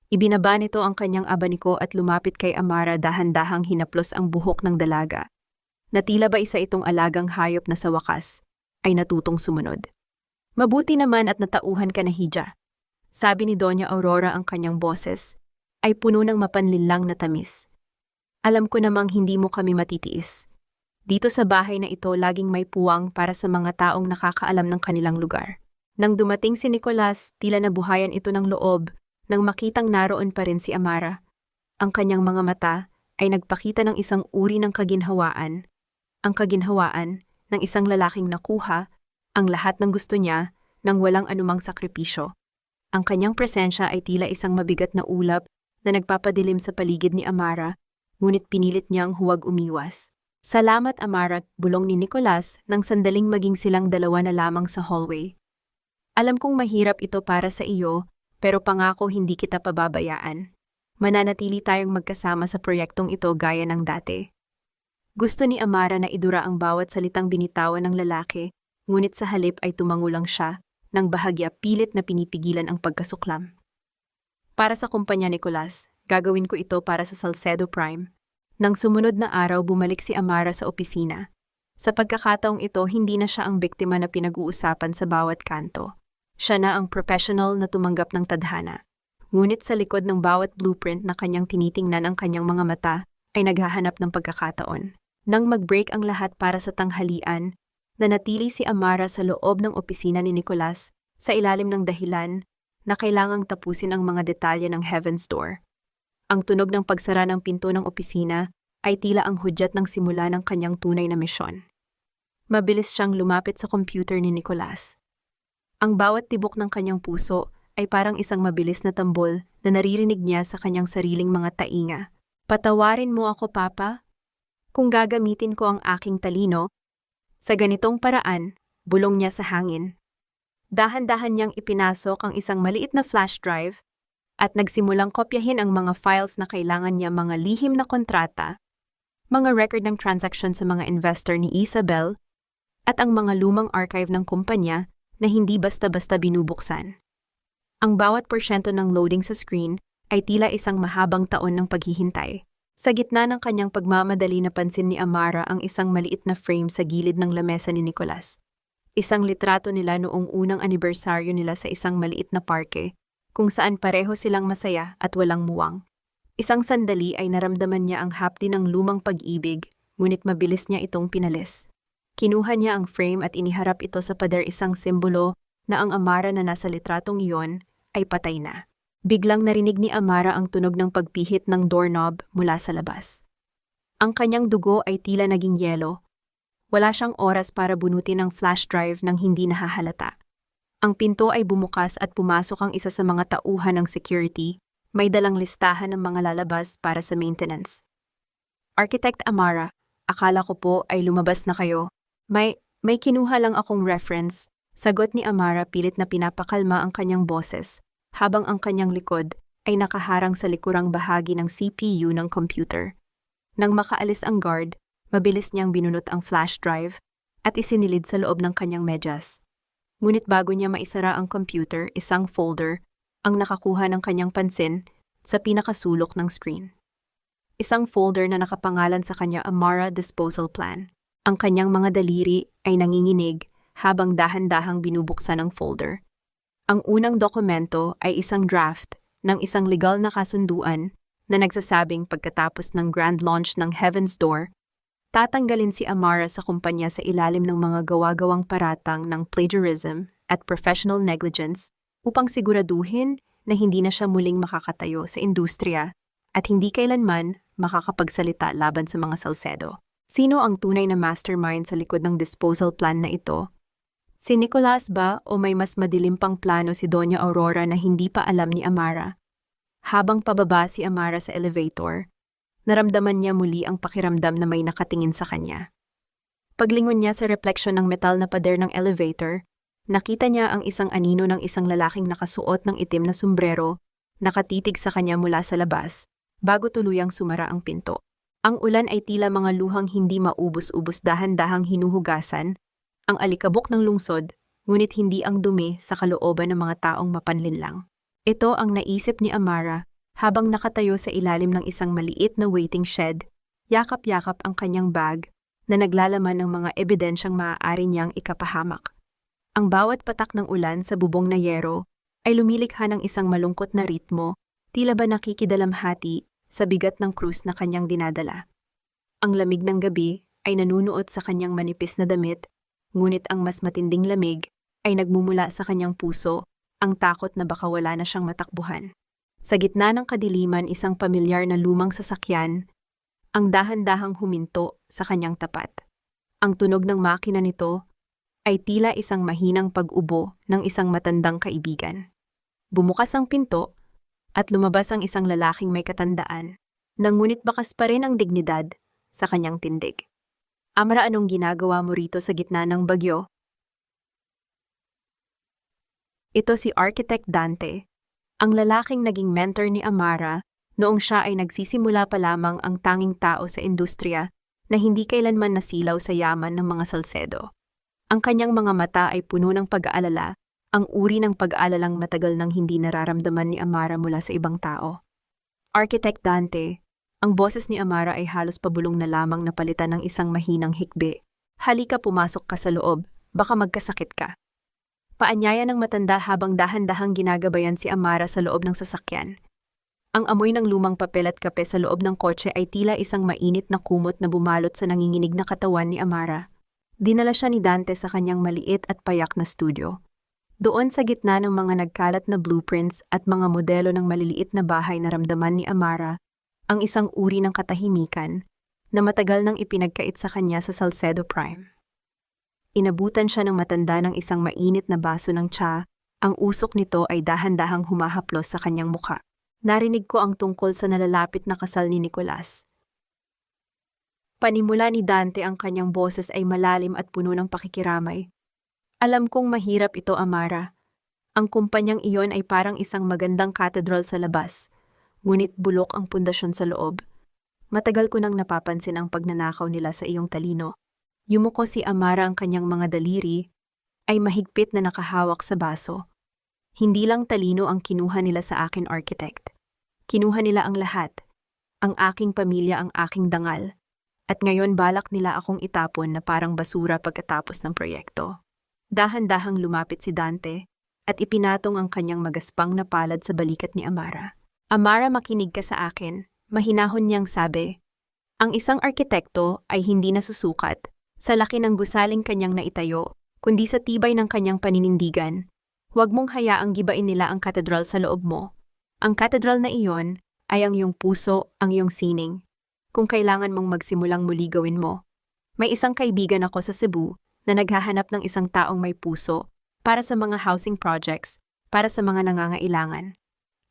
Ibinaba nito ang kanyang abaniko at lumapit kay Amara, dahan-dahang hinaplos ang buhok ng dalaga. Na tila ba isa itong alagang hayop na sa wakas ay natutong sumunod. Mabuti naman at natauhan ka na, Hija. Sabi ni Doña Aurora, ang kanyang boses ay puno ng mapanlinlang na tamis. Alam ko namang hindi mo kami matitiis. Dito sa bahay na ito laging may puwang para sa mga taong nakakaalam ng kanilang lugar. Nang dumating si Nicholas, tila nabuhayan ito ng loob nang makitang naroon pa rin si Amara. Ang kanyang mga mata ay nagpakita ng isang uri ng kaginhawaan. Ang kaginhawaan ng isang lalaking nakuha ang lahat ng gusto niya nang walang anumang sakripisyo. Ang kanyang presensya ay tila isang mabigat na ulap na nagpapadilim sa paligid ni Amara, ngunit pinilit niyang huwag umiwas. Salamat, Amara, bulong ni Nicholas nang sandaling maging silang dalawa na lamang sa hallway. Alam kong mahirap ito para sa iyo, pero pangako hindi kita pababayaan. Mananatili tayong magkasama sa proyektong ito gaya ng dati. Gusto ni Amara na idura ang bawat salitang binitawan ng lalaki, ngunit sa halip ay tumango lang siya, nang bahagya pilit na pinipigilan ang pagkasuklam. Para sa kumpanya, Nicholas, gagawin ko ito para sa Salcedo Prime. Nang sumunod na araw, bumalik si Amara sa opisina. Sa pagkakataong ito, hindi na siya ang biktima na pinag-uusapan sa bawat kanto. Siya na ang professional na tumanggap ng tadhana. Ngunit sa likod ng bawat blueprint na kanyang tinitingnan, ang kanyang mga mata ay naghahanap ng pagkakataon. Nang mag-break ang lahat para sa tanghalian, nanatili si Amara sa loob ng opisina ni Nicholas sa ilalim ng dahilan na kailangang tapusin ang mga detalye ng Heaven's Door. Ang tunog ng pagsara ng pinto ng opisina ay tila ang hudyat ng simula ng kanyang tunay na misyon. Mabilis siyang lumapit sa computer ni Nicholas. Ang bawat tibok ng kanyang puso ay parang isang mabilis na tambol na naririnig niya sa kanyang sariling mga tainga. Patawarin mo ako, Papa? Kung gagamitin ko ang aking talino, sa ganitong paraan, bulong niya sa hangin. Dahan-dahan niyang ipinasok ang isang maliit na flash drive at nagsimulang kopyahin ang mga files na kailangan niya, mga lihim na kontrata, mga record ng transaction sa mga investor ni Isabel, at ang mga lumang archive ng kumpanya na hindi basta-basta binubuksan. Ang bawat porsyento ng loading sa screen ay tila isang mahabang taon ng paghihintay. Sa gitna ng kanyang pagmamadali, napansin ni Amara ang isang maliit na frame sa gilid ng lamesa ni Nicholas. Isang litrato nila noong unang anibersaryo nila sa isang maliit na parke, kung saan pareho silang masaya at walang muwang. Isang sandali ay naramdaman niya ang hapdi ng lumang pag-ibig ngunit mabilis niya itong pinalis. Kinuha niya ang frame at iniharap ito sa pader, isang simbolo na ang Amara na nasa litratong iyon ay patay na. Biglang narinig ni Amara ang tunog ng pagpihit ng doorknob mula sa labas. Ang kanyang dugo ay tila naging yelo. Wala siyang oras para bunutin ang flash drive nang hindi nahahalata. Ang pinto ay bumukas at pumasok ang isa sa mga tauhan ng security. May dalang listahan ng mga lalabas para sa maintenance. Architect Amara, akala ko po ay lumabas na kayo. May kinuha lang akong reference. Sagot ni Amara, pilit na pinapakalma ang kanyang boses, habang ang kanyang likod ay nakaharang sa likurang bahagi ng CPU ng computer. Nang makaalis ang guard, mabilis niyang binunot ang flash drive at isinilid sa loob ng kanyang medyas. Ngunit bago niya maisara ang computer, isang folder ang nakakuha ng kanyang pansin sa pinakasulok ng screen. Isang folder na nakapangalan sa kanya, Amara Disposal Plan. Ang kanyang mga daliri ay nanginginig habang dahan-dahang binubuksan ang folder. Ang unang dokumento ay isang draft ng isang legal na kasunduan na nagsasabing pagkatapos ng grand launch ng Heaven's Door, tatanggalin si Amara sa kumpanya sa ilalim ng mga gawa-gawang paratang ng plagiarism at professional negligence upang siguraduhin na hindi na siya muling makakatayo sa industriya at hindi kailanman makakapagsalita laban sa mga Salcedo. Sino ang tunay na mastermind sa likod ng disposal plan na ito? Si Nicolas ba o may mas madilim pang plano si Doña Aurora na hindi pa alam ni Amara? Habang pababa si Amara sa elevator, naramdaman niya muli ang pakiramdam na may nakatingin sa kanya. Paglingon niya sa refleksyon ng metal na pader ng elevator, nakita niya ang isang anino ng isang lalaking nakasuot ng itim na sombrero, nakatitig sa kanya mula sa labas, bago tuluyang sumara ang pinto. Ang ulan ay tila mga luhang hindi maubos-ubos, dahan-dahang hinuhugasan ang alikabok ng lungsod, ngunit hindi ang dumi sa kalooban ng mga taong mapanlinlang. Ito ang naisip ni Amara habang nakatayo sa ilalim ng isang maliit na waiting shed, yakap-yakap ang kanyang bag na naglalaman ng mga ebidensyang maaari niyang ikapahamak. Ang bawat patak ng ulan sa bubong na yero ay lumilikha ng isang malungkot na ritmo, tila ba nakikidalamhati sa bigat ng krus na kanyang dinadala. Ang lamig ng gabi ay nanunuot sa kanyang manipis na damit, ngunit ang mas matinding lamig ay nagmumula sa kanyang puso, ang takot na baka wala na siyang matakbuhan. Sa gitna ng kadiliman, isang pamilyar na lumang sasakyan ang dahan-dahang huminto sa kanyang tapat. Ang tunog ng makina nito ay tila isang mahinang pag-ubo ng isang matandang kaibigan. Bumukas ang pinto at lumabas ang isang lalaking may katandaan, ngunit bakas pa rin ang dignidad sa kanyang tindig. Amara, anong ginagawa mo rito sa gitna ng bagyo? Ito si Architect Dante, ang lalaking naging mentor ni Amara noong siya ay nagsisimula pa lamang ang tanging tao sa industriya na hindi kailanman nasilaw sa yaman ng mga Salcedo. Ang kanyang mga mata ay puno ng pag-aalala, ang uri ng pag-aalalang matagal nang hindi nararamdaman ni Amara mula sa ibang tao. Architect Dante, ang boses ni Amara ay halos pabulong na lamang napalitan ng isang mahinang hikbi. Halika, pumasok ka sa loob, baka magkasakit ka. Paanyaya ng matanda habang dahan-dahang ginagabayan si Amara sa loob ng sasakyan. Ang amoy ng lumang papel at kape sa loob ng kotse ay tila isang mainit na kumot na bumalot sa nanginginig na katawan ni Amara. Dinala siya ni Dante sa kanyang maliit at payak na studio. Doon sa gitna ng mga nagkalat na blueprints at mga modelo ng maliliit na bahay na ramdaman ni Amara ang isang uri ng katahimikan na matagal nang ipinagkait sa kanya sa Salcedo Prime. Inabutan siya ng matanda ng isang mainit na baso ng tsa, ang usok nito ay dahan-dahang humahaplos sa kanyang muka. Narinig ko ang tungkol sa nalalapit na kasal ni Nicolas. Panimula ni Dante, ang kanyang boses ay malalim at puno ng pakikiramay. Alam kong mahirap ito, Amara. Ang kumpanyang iyon ay parang isang magandang katedral sa labas, ngunit bulok ang pundasyon sa loob. Matagal ko nang napapansin ang pagnanakaw nila sa iyong talino. Yumuko si Amara, ang kanyang mga daliri ay mahigpit na nakahawak sa baso. Hindi lang talino ang kinuha nila sa akin, Architect. Kinuha nila ang lahat. Ang aking pamilya, ang aking dangal. At ngayon balak nila akong itapon na parang basura pagkatapos ng proyekto. Dahan-dahang lumapit si Dante at ipinatong ang kanyang magaspang na palad sa balikat ni Amara. Amara, makinig ka sa akin, mahinahon niyang sabi. Ang isang arkitekto ay hindi nasusukat sa laki ng gusaling kanyang naitayo, kundi sa tibay ng kanyang paninindigan. Huwag mong hayaang gibain nila ang katedral sa loob mo. Ang katedral na iyon ay ang iyong puso, ang iyong sining. Kung kailangan mong magsimulang muli gawin mo. May isang kaibigan ako sa Cebu na naghahanap ng isang taong may puso para sa mga housing projects, para sa mga nangangailangan.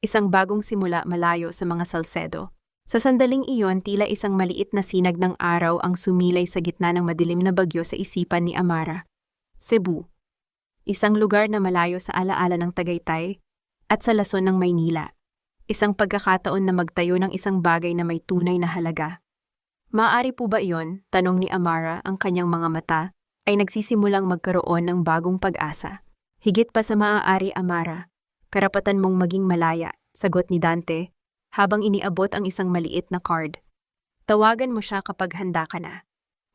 Isang bagong simula malayo sa mga Salcedo. Sa sandaling iyon, tila isang maliit na sinag ng araw ang sumilay sa gitna ng madilim na bagyo sa isipan ni Amara. Cebu. Isang lugar na malayo sa alaala ng Tagaytay at sa lason ng Maynila. Isang pagkakataon na magtayo ng isang bagay na may tunay na halaga. Maaari po ba iyon, tanong ni Amara, ang kanyang mga mata, ay nagsisimulang magkaroon ng bagong pag-asa. Higit pa sa maaari, Amara. Karapatan mong maging malaya, sagot ni Dante, habang iniabot ang isang maliit na card. Tawagan mo siya kapag handa ka na.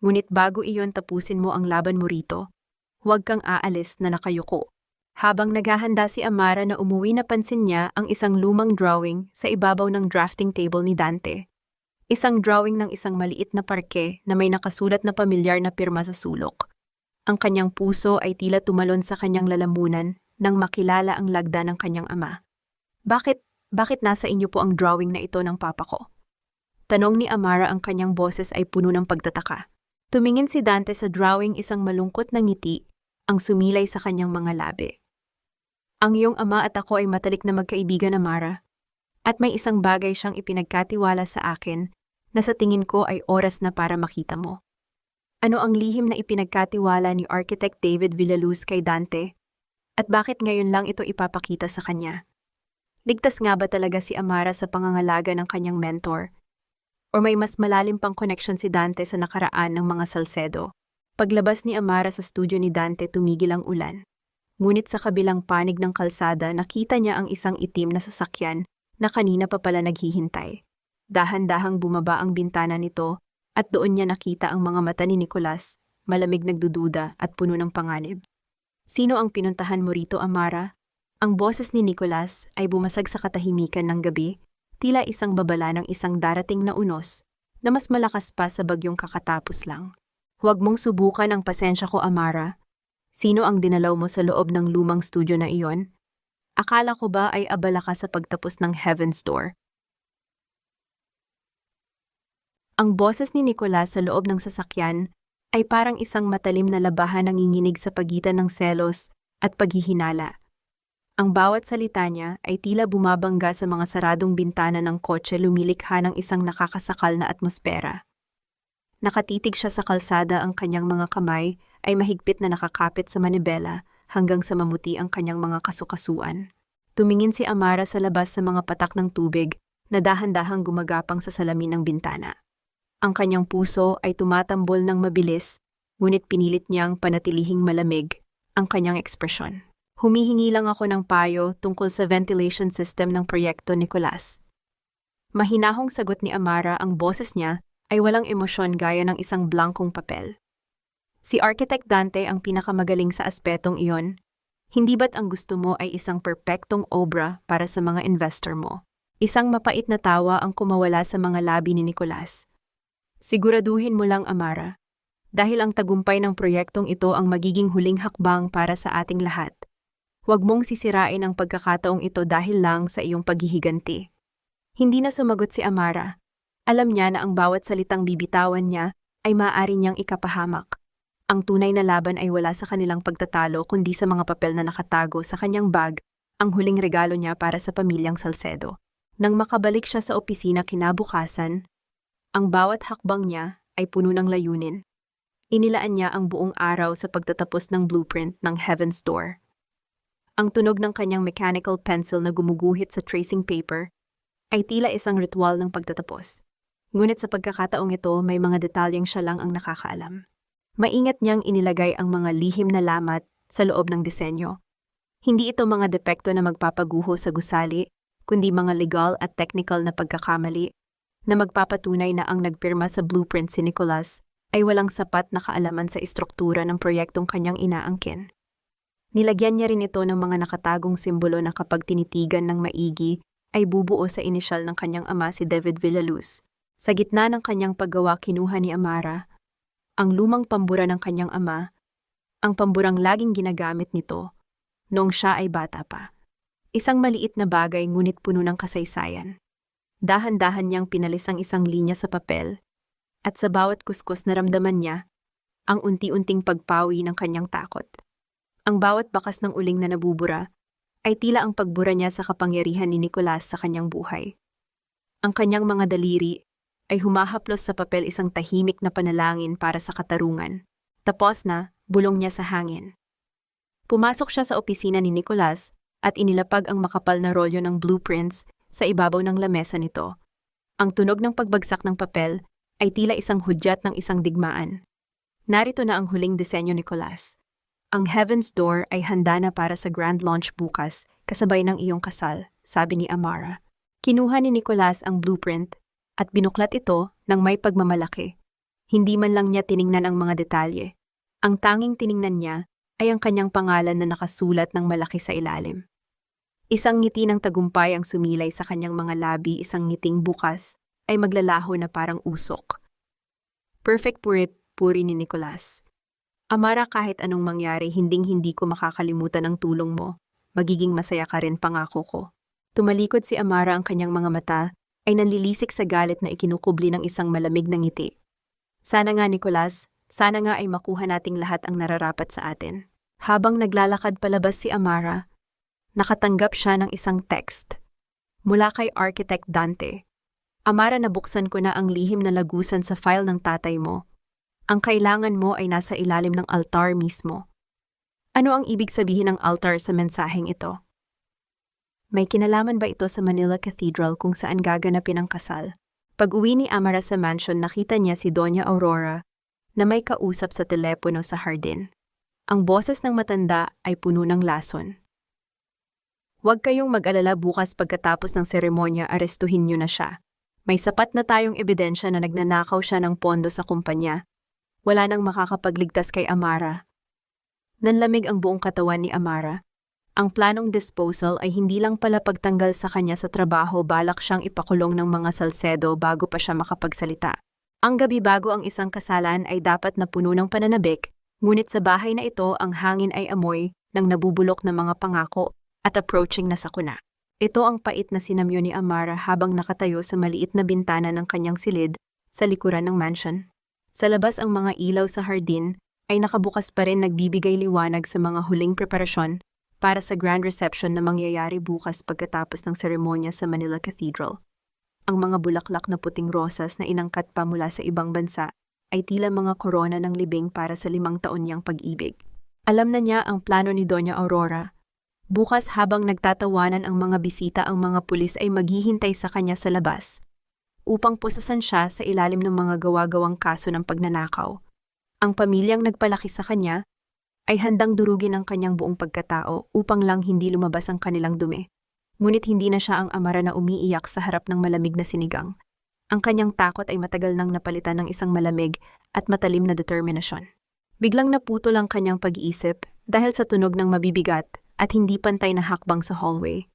Ngunit bago iyon tapusin mo ang laban mo rito, huwag kang aalis na nakayuko. Habang naghahanda si Amara na umuwi, napansin niya ang isang lumang drawing sa ibabaw ng drafting table ni Dante. Isang drawing ng isang maliit na parke na may nakasulat na pamilyar na pirma sa sulok. Ang kanyang puso ay tila tumalon sa kanyang lalamunan nang makilala ang lagda ng kanyang ama. Bakit nasa inyo po ang drawing na ito ng papa ko? Tanong ni Amara, ang kanyang boses ay puno ng pagtataka. Tumingin si Dante sa drawing, isang malungkot na ngiti ang sumilay sa kanyang mga labi. Ang iyong ama at ako ay matalik na magkaibigan, Amara. At may isang bagay siyang ipinagkatiwala sa akin na sa tingin ko ay oras na para makita mo. Ano ang lihim na ipinagkatiwala ni Architect David Villaluz kay Dante? At bakit ngayon lang ito ipapakita sa kanya? Ligtas nga ba talaga si Amara sa pangangalaga ng kanyang mentor? O may mas malalim pang connection si Dante sa nakaraan ng mga Salcedo? Paglabas ni Amara sa studio ni Dante, tumigil ang ulan. Ngunit sa kabilang panig ng kalsada, nakita niya ang isang itim na sasakyan na kanina pa pala naghihintay. Dahan-dahang bumaba ang bintana nito at doon niya nakita ang mga mata ni Nicolas, malamig, nagdududa at puno ng panganib. Sino ang pinuntahan mo rito, Amara? Ang boses ni Nicolas ay bumasag sa katahimikan ng gabi, tila isang babala ng isang darating na unos na mas malakas pa sa bagyong kakatapos lang. Huwag mong subukan ang pasensya ko, Amara. Sino ang dinalaw mo sa loob ng lumang studio na iyon? Akala ko ba ay abala ka sa pagtapos ng Heaven's Door? Ang boses ni Nicolas sa loob ng sasakyan ay parang isang matalim na labahan nanginginig sa pagitan ng selos at paghihinala. Ang bawat salita niya ay tila bumabangga sa mga saradong bintana ng kotse, lumilikha ng isang nakakasakal na atmosfera. Nakatitig siya sa kalsada, ang kanyang mga kamay ay mahigpit na nakakapit sa manibela hanggang sa mamuti ang kanyang mga kasukasuan. Tumingin si Amara sa labas sa mga patak ng tubig na dahan-dahang gumagapang sa salamin ng bintana. Ang kanyang puso ay tumatambol ng mabilis, ngunit pinilit niyang panatilihing malamig ang kanyang ekspresyon. Humihingi lang ako ng payo tungkol sa ventilation system ng proyekto, Nicolas. Mahinahong sagot ni Amara, ang boses niya ay walang emosyon, gaya ng isang blankong papel. Si Architect Dante ang pinakamagaling sa aspetong iyon. Hindi ba't ang gusto mo ay isang perpektong obra para sa mga investor mo? Isang mapait na tawa ang kumawala sa mga labi ni Nicolas. Siguraduhin mo lang, Amara, dahil ang tagumpay ng proyektong ito ang magiging huling hakbang para sa ating lahat. Huwag mong sisirain ang pagkakataong ito dahil lang sa iyong paghihiganti. Hindi na sumagot si Amara. Alam niya na ang bawat salitang bibitawan niya ay maaari niyang ikapahamak. Ang tunay na laban ay wala sa kanilang pagtatalo kundi sa mga papel na nakatago sa kanyang bag, ang huling regalo niya para sa pamilyang Salcedo. Nang makabalik siya sa opisina kinabukasan, ang bawat hakbang niya ay puno ng layunin. Inilaan niya ang buong araw sa pagtatapos ng blueprint ng Heaven's Door. Ang tunog ng kanyang mechanical pencil na gumuguhit sa tracing paper ay tila isang ritual ng pagtatapos. Ngunit sa pagkakataong ito, may mga detalyeng siya lang ang nakakaalam. Maingat niyang inilagay ang mga lihim na lamat sa loob ng disenyo. Hindi ito mga depekto na magpapaguho sa gusali, kundi mga legal at technical na pagkakamali na magpapatunay na ang nagpirma sa blueprint, si Nicolas, ay walang sapat na kaalaman sa istruktura ng proyektong kanyang inaangkin. Nilagyan niya rin ito ng mga nakatagong simbolo na kapag tinitigan ng maigi ay bubuo sa inisyal ng kanyang ama, si David Villaluz. Sa gitna ng kanyang paggawa kinuha ni Amara ang lumang pambura ng kanyang ama, ang pamburang laging ginagamit nito noong siya ay bata pa. Isang maliit na bagay ngunit puno ng kasaysayan. Dahan-dahan niyang pinalis ang isang linya sa papel at sa bawat kuskus naramdaman niya ang unti-unting pagpawi ng kanyang takot. Ang bawat bakas ng uling na nabubura ay tila ang pagbura niya sa kapangyarihan ni Nicolas sa kanyang buhay. Ang kanyang mga daliri ay humahaplos sa papel isang tahimik na panalangin para sa katarungan. Tapos na, bulong niya sa hangin. Pumasok siya sa opisina ni Nicolas at inilapag ang makapal na rolyo ng blueprints sa ibabaw ng lamesa nito. Ang tunog ng pagbagsak ng papel ay tila isang hudyat ng isang digmaan. Narito na ang huling disenyo ni Nicolas. Ang Heaven's Door ay handa na para sa grand launch bukas kasabay ng iyong kasal, sabi ni Amara. Kinuha ni Nicolas ang blueprint at binuklat ito ng may pagmamalaki. Hindi man lang niya tiningnan ang mga detalye. Ang tanging tiningnan niya ay ang kanyang pangalan na nakasulat ng malaki sa ilalim. Isang ngiti ng tagumpay ang sumilay sa kanyang mga labi, isang ngiting bukas ay maglalaho na parang usok. Perfect puri ni Nicolas. Amara, kahit anong mangyari, hinding-hindi ko makakalimutan ang tulong mo. Magiging masaya ka rin, pangako ko. Tumalikod si Amara, ang kanyang mga mata ay nanlilisik sa galit na ikinukubli ng isang malamig na ngiti. Sana nga, Nicolas, sana nga ay makuha nating lahat ang nararapat sa atin. Habang naglalakad palabas si Amara, nakatanggap siya ng isang text. Mula kay Architect Dante. Amara, nabuksan ko na ang lihim na lagusan sa file ng tatay mo. Ang kailangan mo ay nasa ilalim ng altar mismo. Ano ang ibig sabihin ng altar sa mensaheng ito? May kinalaman ba ito sa Manila Cathedral kung saan gaganapin ang kasal? Pag-uwi ni Amara sa mansion, nakita niya si Doña Aurora na may kausap sa telepono sa hardin. Ang boses ng matanda ay puno ng lason. Huwag kayong mag-alala, bukas pagkatapos ng seremonya arestuhin niyo na siya. May sapat na tayong ebidensya na nagnanakaw siya ng pondo sa kumpanya. Wala nang makakapagligtas kay Amara. Nanlamig ang buong katawan ni Amara. Ang planong disposal ay hindi lang pala pagtanggal sa kanya sa trabaho, balak siyang ipakulong ng mga Salcedo bago pa siya makapagsalita. Ang gabi bago ang isang kasalan ay dapat na puno ng pananabik, ngunit sa bahay na ito ang hangin ay amoy ng nabubulok na mga pangako at approaching na sakuna. Ito ang pait na sinamyo ni Amara habang nakatayo sa maliit na bintana ng kanyang silid sa likuran ng mansion. Sa labas ang mga ilaw sa hardin ay nakabukas pa rin, nagbibigay liwanag sa mga huling preparasyon para sa grand reception na mangyayari bukas pagkatapos ng seremonya sa Manila Cathedral. Ang mga bulaklak na puting rosas na inangkat pa mula sa ibang bansa ay tila mga korona ng libing para sa 5 taon niyang pag-ibig. Alam na niya ang plano ni Doña Aurora. Bukas habang nagtatawanan ang mga bisita, ang mga pulis ay maghihintay sa kanya sa labas upang pusasan siya sa ilalim ng mga gawa-gawang kaso ng pagnanakaw. Ang pamilyang nagpalaki sa kanya ay handang durugin ang kanyang buong pagkatao upang lang hindi lumabas ang kanilang dumi. Ngunit hindi na siya ang Amara na umiiyak sa harap ng malamig na sinigang. Ang kanyang takot ay matagal nang napalitan ng isang malamig at matalim na determinasyon. Biglang naputol ang kanyang pag-iisip dahil sa tunog ng mabibigat at hindi pantay na hakbang sa hallway.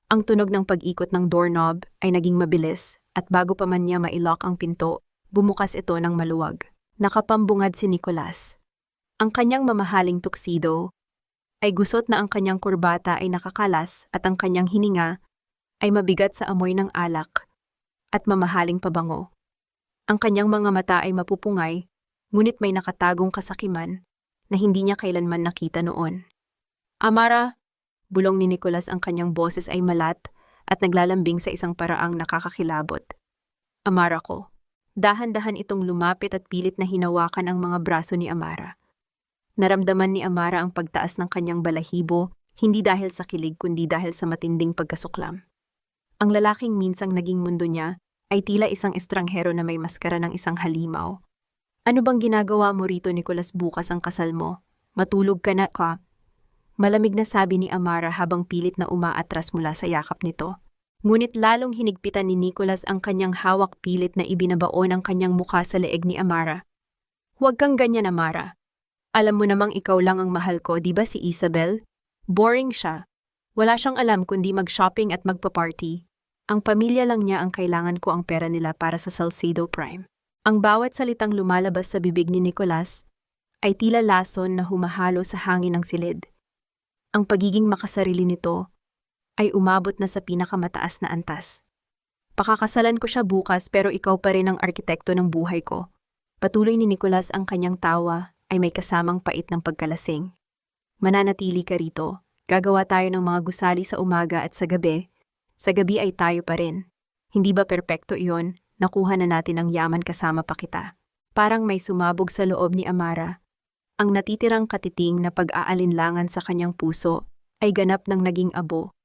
Ang tunog ng pag-ikot ng doorknob ay naging mabilis at bago pa man niya mailock ang pinto, bumukas ito ng maluwag. Nakapambungad si Nicolas. Ang kanyang mamahaling tuxedo ay gusot na, ang kanyang kurbata ay nakakalas at ang kanyang hininga ay mabigat sa amoy ng alak at mamahaling pabango. Ang kanyang mga mata ay mapupungay, ngunit may nakatagong kasakiman na hindi niya kailanman nakita noon. Amara, bulong ni Nicolas, ang kanyang boses ay malat at naglalambing sa isang paraang nakakakilabot. Amara ko. Dahan-dahan itong lumapit at pilit na hinawakan ang mga braso ni Amara. Naramdaman ni Amara ang pagtaas ng kanyang balahibo, hindi dahil sa kilig kundi dahil sa matinding pagkasuklam. Ang lalaking minsang naging mundo niya ay tila isang estranghero na may maskara ng isang halimaw. Ano bang ginagawa mo rito, Nicolas? Bukas ang kasal mo. Matulog ka na ka. Malamig na sabi ni Amara habang pilit na umaatras mula sa yakap nito. Ngunit lalong hinigpitan ni Nicolas ang kanyang hawak, pilit na ibinabaon ang kanyang mukha sa leeg ni Amara. Huwag kang ganyan, Amara. Alam mo namang ikaw lang ang mahal ko, di ba si Isabel? Boring siya. Wala siyang alam kundi mag-shopping at magpa-party. Ang pamilya lang niya ang kailangan ko ang pera nila para sa Salcedo Prime. Ang bawat salitang lumalabas sa bibig ni Nicolas ay tila lason na humahalo sa hangin ng silid. Ang pagiging makasarili nito ay umabot na sa pinakamataas na antas. Pakakasalan ko siya bukas pero ikaw pa rin ang arkitekto ng buhay ko. Patuloy ni Nicolas, ang kanyang tawa ay may kasamang pait ng pagkalasing. Mananatili ka rito. Gagawa tayo ng mga gusali sa umaga at sa gabi. Sa gabi ay tayo pa rin. Hindi ba perpekto iyon? Nakuha na natin ang yaman kasama pa kita. Parang may sumabog sa loob ni Amara. Ang natitirang katiting na pag-aalinlangan sa kanyang puso ay ganap ng naging abo.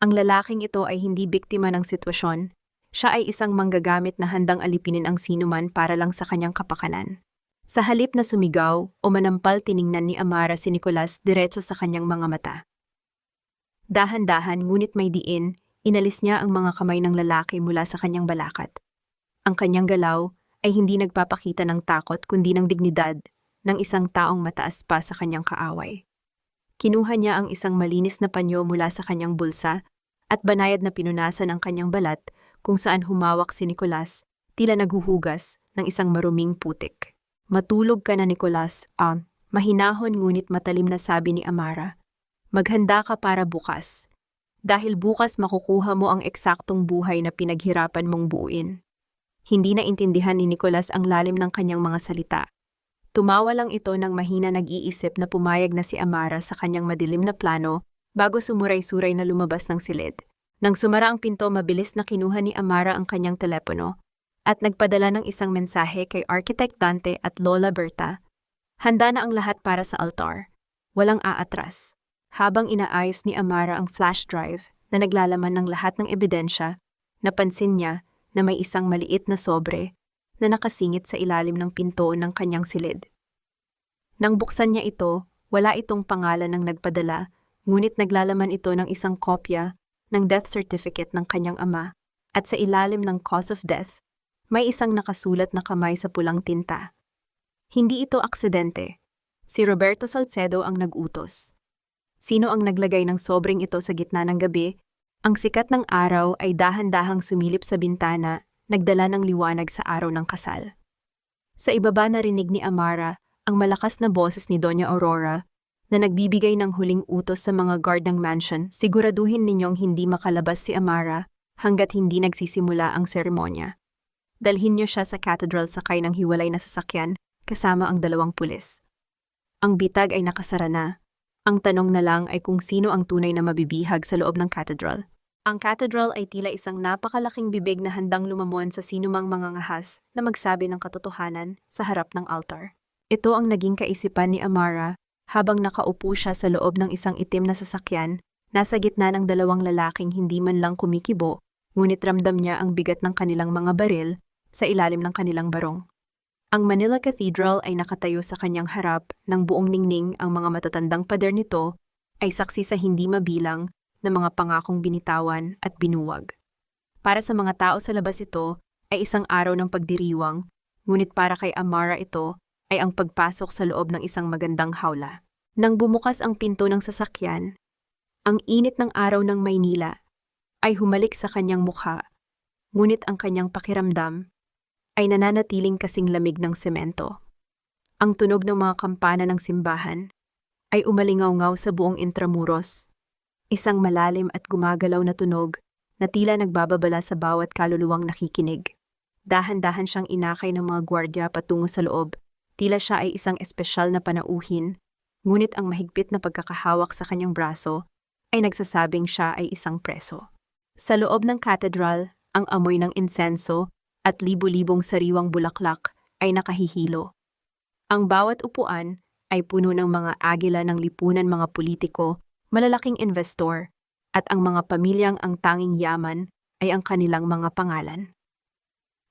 Ang lalaking ito ay hindi biktima ng sitwasyon. Siya ay isang manggagamit na handang alipinin ang sinuman para lang sa kanyang kapakanan. Sa halip na sumigaw o manampal, tiningnan ni Amara si Nicolas diretso sa kanyang mga mata. Dahan-dahan ngunit may diin, inalis niya ang mga kamay ng lalaki mula sa kanyang balakat. Ang kanyang galaw ay hindi nagpapakita ng takot kundi ng dignidad ng isang taong mataas pa sa kanyang kaaway. Kinuha niya ang isang malinis na panyo mula sa kanyang bulsa at banayad na pinunasan ang kanyang balat kung saan humawak si Nicolas, tila naghuhugas ng isang maruming putik. Matulog ka na, Nicolas. Mahinahon ngunit matalim na sabi ni Amara. Maghanda ka para bukas. Dahil bukas makukuha mo ang eksaktong buhay na pinaghirapan mong buuin. Hindi na intindihan ni Nicolas ang lalim ng kanyang mga salita. Tumawa lang ito ng mahina, nag-iisip na pumayag na si Amara sa kanyang madilim na plano bago sumuray-suray na lumabas ng silid. Nang sumara ang pinto, mabilis na kinuha ni Amara ang kanyang telepono at nagpadala ng isang mensahe kay Architect Dante at Lola Berta. Handa na ang lahat para sa altar. Walang aatras. Habang inaayos ni Amara ang flash drive na naglalaman ng lahat ng ebidensya, napansin niya na may isang maliit na sobre na nakasingit sa ilalim ng pinto ng kanyang silid. Nang buksan niya ito, wala itong pangalan ng nagpadala, ngunit naglalaman ito ng isang kopya ng death certificate ng kanyang ama, at sa ilalim ng cause of death, may isang nakasulat na kamay sa pulang tinta. Hindi ito aksidente. Si Roberto Salcedo ang nag-utos. Sino ang naglagay ng sobreng ito sa gitna ng gabi? Ang sikat ng araw ay dahan-dahang sumilip sa bintana, nagdala ng liwanag sa araw ng kasal. Sa ibaba, narinig ni Amara ang malakas na boses ni Doña Aurora na nagbibigay ng huling utos sa mga guard ng mansion. Siguraduhin ninyong hindi makalabas si Amara hanggat hindi nagsisimula ang seremonya. Dalhin niyo siya sa cathedral sakay ng hiwalay na sasakyan kasama ang 2 pulis. Ang bitag ay nakasara na. Ang tanong na lang ay kung sino ang tunay na mabibihag sa loob ng cathedral. Ang cathedral ay tila isang napakalaking bibig na handang lumamon sa sinumang mangangahas na magsabi ng katotohanan sa harap ng altar. Ito ang naging kaisipan ni Amara habang nakaupo siya sa loob ng isang itim na sasakyan, nasa gitna ng 2 lalaking hindi man lang kumikibo, ngunit ramdam niya ang bigat ng kanilang mga baril sa ilalim ng kanilang barong. Ang Manila Cathedral ay nakatayo sa kanyang harap ng buong ningning. Ang mga matatandang pader nito ay saksi sa hindi mabilang na mga pangakong binitawan at binuwag. Para sa mga tao sa labas, ito ay isang araw ng pagdiriwang, ngunit para kay Amara ito ay ang pagpasok sa loob ng isang magandang hawla. Nang bumukas ang pinto ng sasakyan, ang init ng araw ng Maynila ay humalik sa kanyang mukha, ngunit ang kanyang pakiramdam ay nananatiling kasing lamig ng semento. Ang tunog ng mga kampana ng simbahan ay umalingaw-ngaw sa buong Intramuros, isang malalim at gumagalaw na tunog na tila nagbababala sa bawat kaluluwang nakikinig. Dahan-dahan siyang inakay ng mga gwardya patungo sa loob. Tila siya ay isang espesyal na panauhin, ngunit ang mahigpit na pagkakahawak sa kanyang braso ay nagsasabing siya ay isang preso. Sa loob ng cathedral, ang amoy ng insenso at libu-libong sariwang bulaklak ay nakahihilo. Ang bawat upuan ay puno ng mga agila ng lipunan, mga politiko, malalaking investor, at ang mga pamilyang ang tanging yaman ay ang kanilang mga pangalan.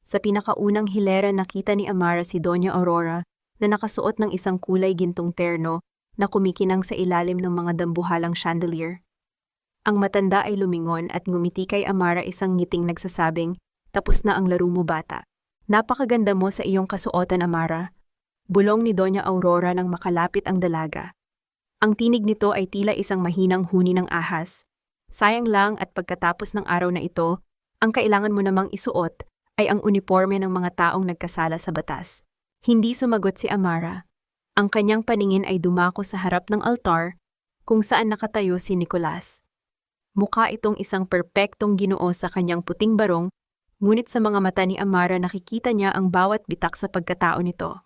Sa pinakaunang hilera, nakita ni Amara si Doña Aurora na nakasuot ng isang kulay gintong terno na kumikinang sa ilalim ng mga dambuhalang chandelier. Ang matanda ay lumingon at ngumiti kay Amara, isang ngiting nagsasabing, "Tapos na ang laro mo, bata. Napakaganda mo sa iyong kasuotan, Amara." Bulong ni Doña Aurora nang makalapit ang dalaga. Ang tinig nito ay tila isang mahinang huni ng ahas. Sayang lang at pagkatapos ng araw na ito, Ang kailangan mo namang isuot ay ang uniforme ng mga taong nagkasala sa batas. Hindi sumagot si Amara. Ang kanyang paningin ay dumako sa harap ng altar kung saan nakatayo si Nicolas. Mukha itong isang perpektong Ginoo sa kanyang puting barong, ngunit sa mga mata ni Amara nakikita niya ang bawat bitak sa pagkatao nito.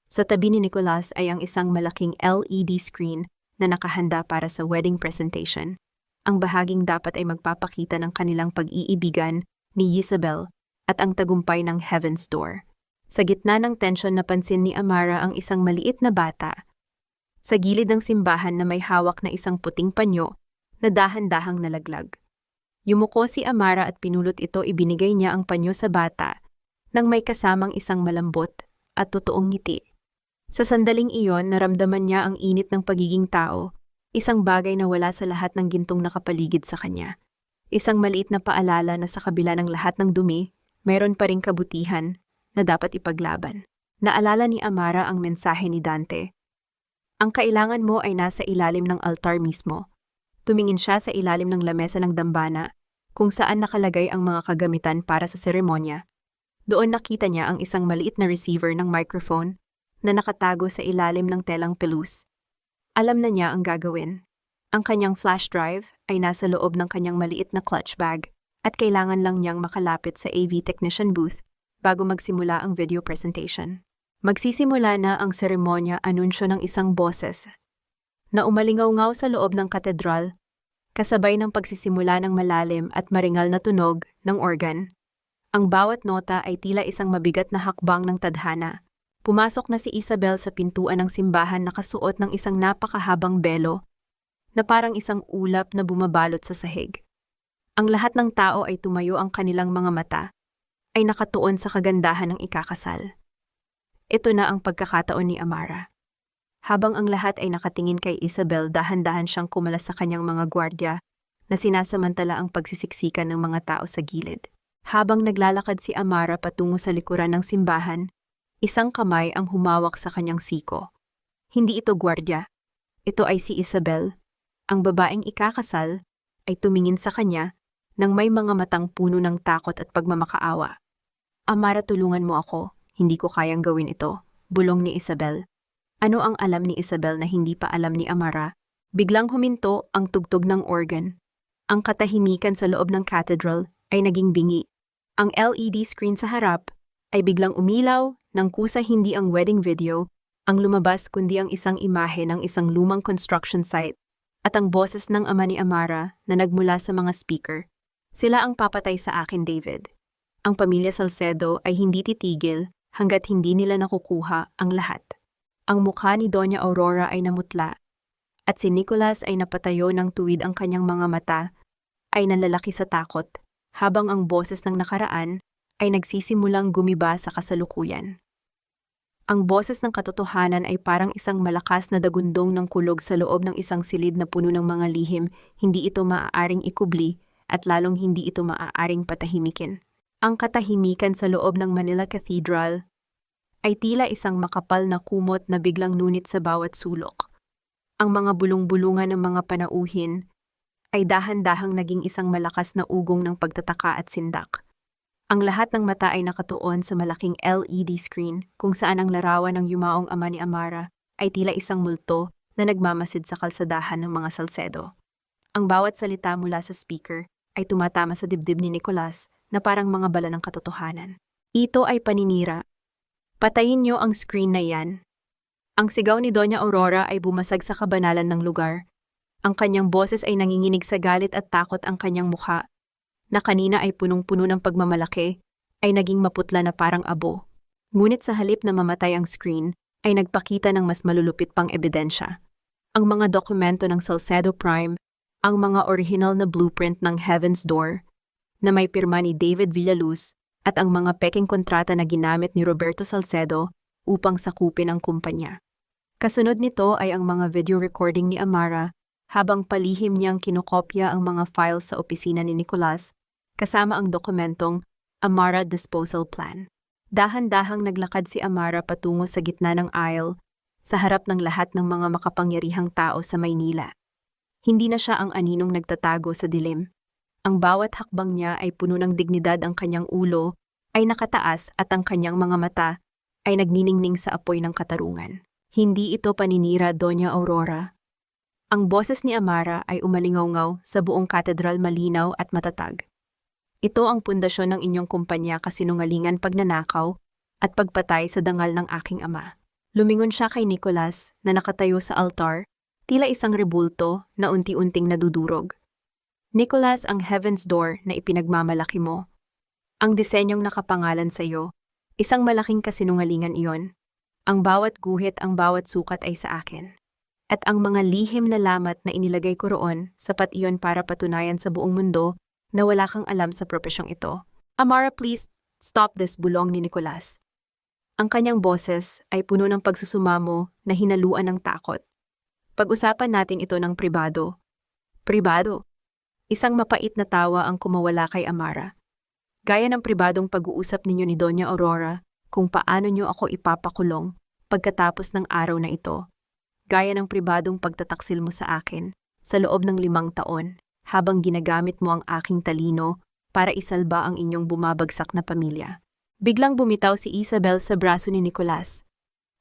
Sa tabi ni Nicolas ay ang isang malaking LED screen na nakahanda para sa wedding presentation. Ang bahaging dapat ay magpapakita ng kanilang pag-iibigan ni Isabel at ang tagumpay ng Heaven's Door. Sa gitna ng tensyon napansin ni Amara ang isang maliit na bata sa gilid ng simbahan na may hawak na isang puting panyo na dahan-dahang nalaglag. Yumuko si Amara at pinulot ito, ibinigay niya ang panyo sa bata nang may kasamang isang malambot at totoong ngiti. Sa sandaling iyon, naramdaman niya ang init ng pagiging tao, isang bagay na wala sa lahat ng gintong nakapaligid sa kanya. Isang maliit na paalala na sa kabila ng lahat ng dumi, mayroon pa ring kabutihan na dapat ipaglaban. Naalala ni Amara ang mensahe ni Dante. Ang kailangan mo ay nasa ilalim ng altar mismo. Tumingin siya sa ilalim ng lamesa ng dambana, kung saan nakalagay ang mga kagamitan para sa seremonya. Doon nakita niya ang isang maliit na receiver ng microphone na nakatago sa ilalim ng telang pelus. Alam na niya ang gagawin. Ang kanyang flash drive ay nasa loob ng kanyang maliit na clutch bag at kailangan lang niyang makalapit sa AV technician booth bago magsimula ang video presentation. Magsisimula na ang seremonya, anunsyo ng isang boses na umalingaw-ngaw sa loob ng katedral, kasabay ng pagsisimula ng malalim at maringal na tunog ng organ. Ang bawat nota ay tila isang mabigat na hakbang ng tadhana. Pumasok na si Isabel sa pintuan ng simbahan nakasuot ng isang napakahabang belo na parang isang ulap na bumabalot sa sahig. Ang lahat ng tao ay tumayo, ang kanilang mga mata ay nakatuon sa kagandahan ng ikakasal. Ito na ang pagkakataon ni Amara. Habang ang lahat ay nakatingin kay Isabel, dahan-dahan siyang kumalas sa kanyang mga gwardya na sinasamantala ang pagsisiksikan ng mga tao sa gilid. Habang naglalakad si Amara patungo sa likuran ng simbahan, isang kamay ang humawak sa kanyang siko. Hindi ito gwardya. Ito ay si Isabel. Ang babaeng ikakasal ay tumingin sa kanya nang may mga matang puno ng takot at pagmamakaawa. Amara, tulungan mo ako. Hindi ko kayang gawin ito, bulong ni Isabel. Ano ang alam ni Isabel na hindi pa alam ni Amara? Biglang huminto ang tugtog ng organ. Ang katahimikan sa loob ng cathedral ay naging bingi. Ang LED screen sa harap ay biglang umilaw, nang kusa hindi ang wedding video ang lumabas kundi ang isang imahe ng isang lumang construction site at ang boses ng ama ni Amara na nagmula sa mga speaker. Sila ang papatay sa akin, David. Ang pamilya Salcedo ay hindi titigil hanggat hindi nila nakukuha ang lahat. Ang mukha ni Doña Aurora ay namutla at si Nicolas ay napatayo ng tuwid, ang kanyang mga mata ay nalalaki sa takot habang ang boses ng nakaraan ay nagsisimulang gumiba sa kasalukuyan. Ang boses ng katotohanan ay parang isang malakas na dagundong ng kulog sa loob ng isang silid na puno ng mga lihim. Hindi ito maaaring ikubli at lalong hindi ito maaaring patahimikin. Ang katahimikan sa loob ng Manila Cathedral ay tila isang makapal na kumot na biglang nunit sa bawat sulok. Ang mga bulong-bulungan ng mga panauhin ay dahan-dahang naging isang malakas na ugong ng pagtataka at sindak. Ang lahat ng mata ay nakatuon sa malaking LED screen kung saan ang larawan ng yumaong ama ni Amara ay tila isang multo na nagmamasid sa kalsadahan ng mga Salcedo. Ang bawat salita mula sa speaker ay tumatama sa dibdib ni Nicolas na parang mga bala ng katotohanan. Ito ay paninira. Patayin niyo ang screen na yan. Ang sigaw ni Doña Aurora ay bumasag sa kabanalan ng lugar. Ang kanyang boses ay nanginginig sa galit at takot. Ang kanyang mukha, na kanina ay punong-puno ng pagmamalaki, ay naging maputla na parang abo. Ngunit sa halip na mamatay ang screen, ay nagpakita ng mas malulupit pang ebidensya. Ang mga dokumento ng Salcedo Prime, ang mga original na blueprint ng Heaven's Door, na may pirma ni David Villaluz, at ang mga peking kontrata na ginamit ni Roberto Salcedo upang sakupin ang kumpanya. Kasunod nito ay ang mga video recording ni Amara habang palihim niyang kinokopya ang mga files sa opisina ni Nicolas kasama ang dokumentong Amara Disposal Plan. Dahan-dahang naglakad si Amara patungo sa gitna ng aisle sa harap ng lahat ng mga makapangyarihang tao sa Maynila. Hindi na siya ang aninong nagtatago sa dilim. Ang bawat hakbang niya ay puno ng dignidad, ang kanyang ulo ay nakataas at ang kanyang mga mata ay nagniningning sa apoy ng katarungan. Hindi ito paninira, Doña Aurora. Ang boses ni Amara ay umalingaw-ngaw sa buong katedral, malinaw at matatag. Ito ang pundasyon ng inyong kumpanya, kasinungalingan, pagnanakaw at pagpatay sa dangal ng aking ama. Lumingon siya kay Nicholas na nakatayo sa altar, tila isang rebulto na unti-unting nadudurog. Nicholas, ang Heaven's Door na ipinagmamalaki mo. Ang disenyong nakapangalan sa iyo, isang malaking kasinungalingan iyon. Ang bawat guhit, ang bawat sukat ay sa akin. At ang mga lihim na lamat na inilagay ko roon, sapat iyon para patunayan sa buong mundo na wala kang alam sa propesyong ito. Amara, please stop this, bulong ni Nicholas. Ang kanyang boses ay puno ng pagsusumamo na hinaluan ng takot. Pag-usapan natin ito ng pribado. Pribado? Isang mapait na tawa ang kumawala kay Amara. Gaya ng pribadong pag-uusap ninyo ni Doña Aurora kung paano niyo ako ipapakulong pagkatapos ng araw na ito. Gaya ng pribadong pagtataksil mo sa akin sa loob ng 5 taon habang ginagamit mo ang aking talino para isalba ang inyong bumabagsak na pamilya. Biglang bumitaw si Isabel sa braso ni Nicholas.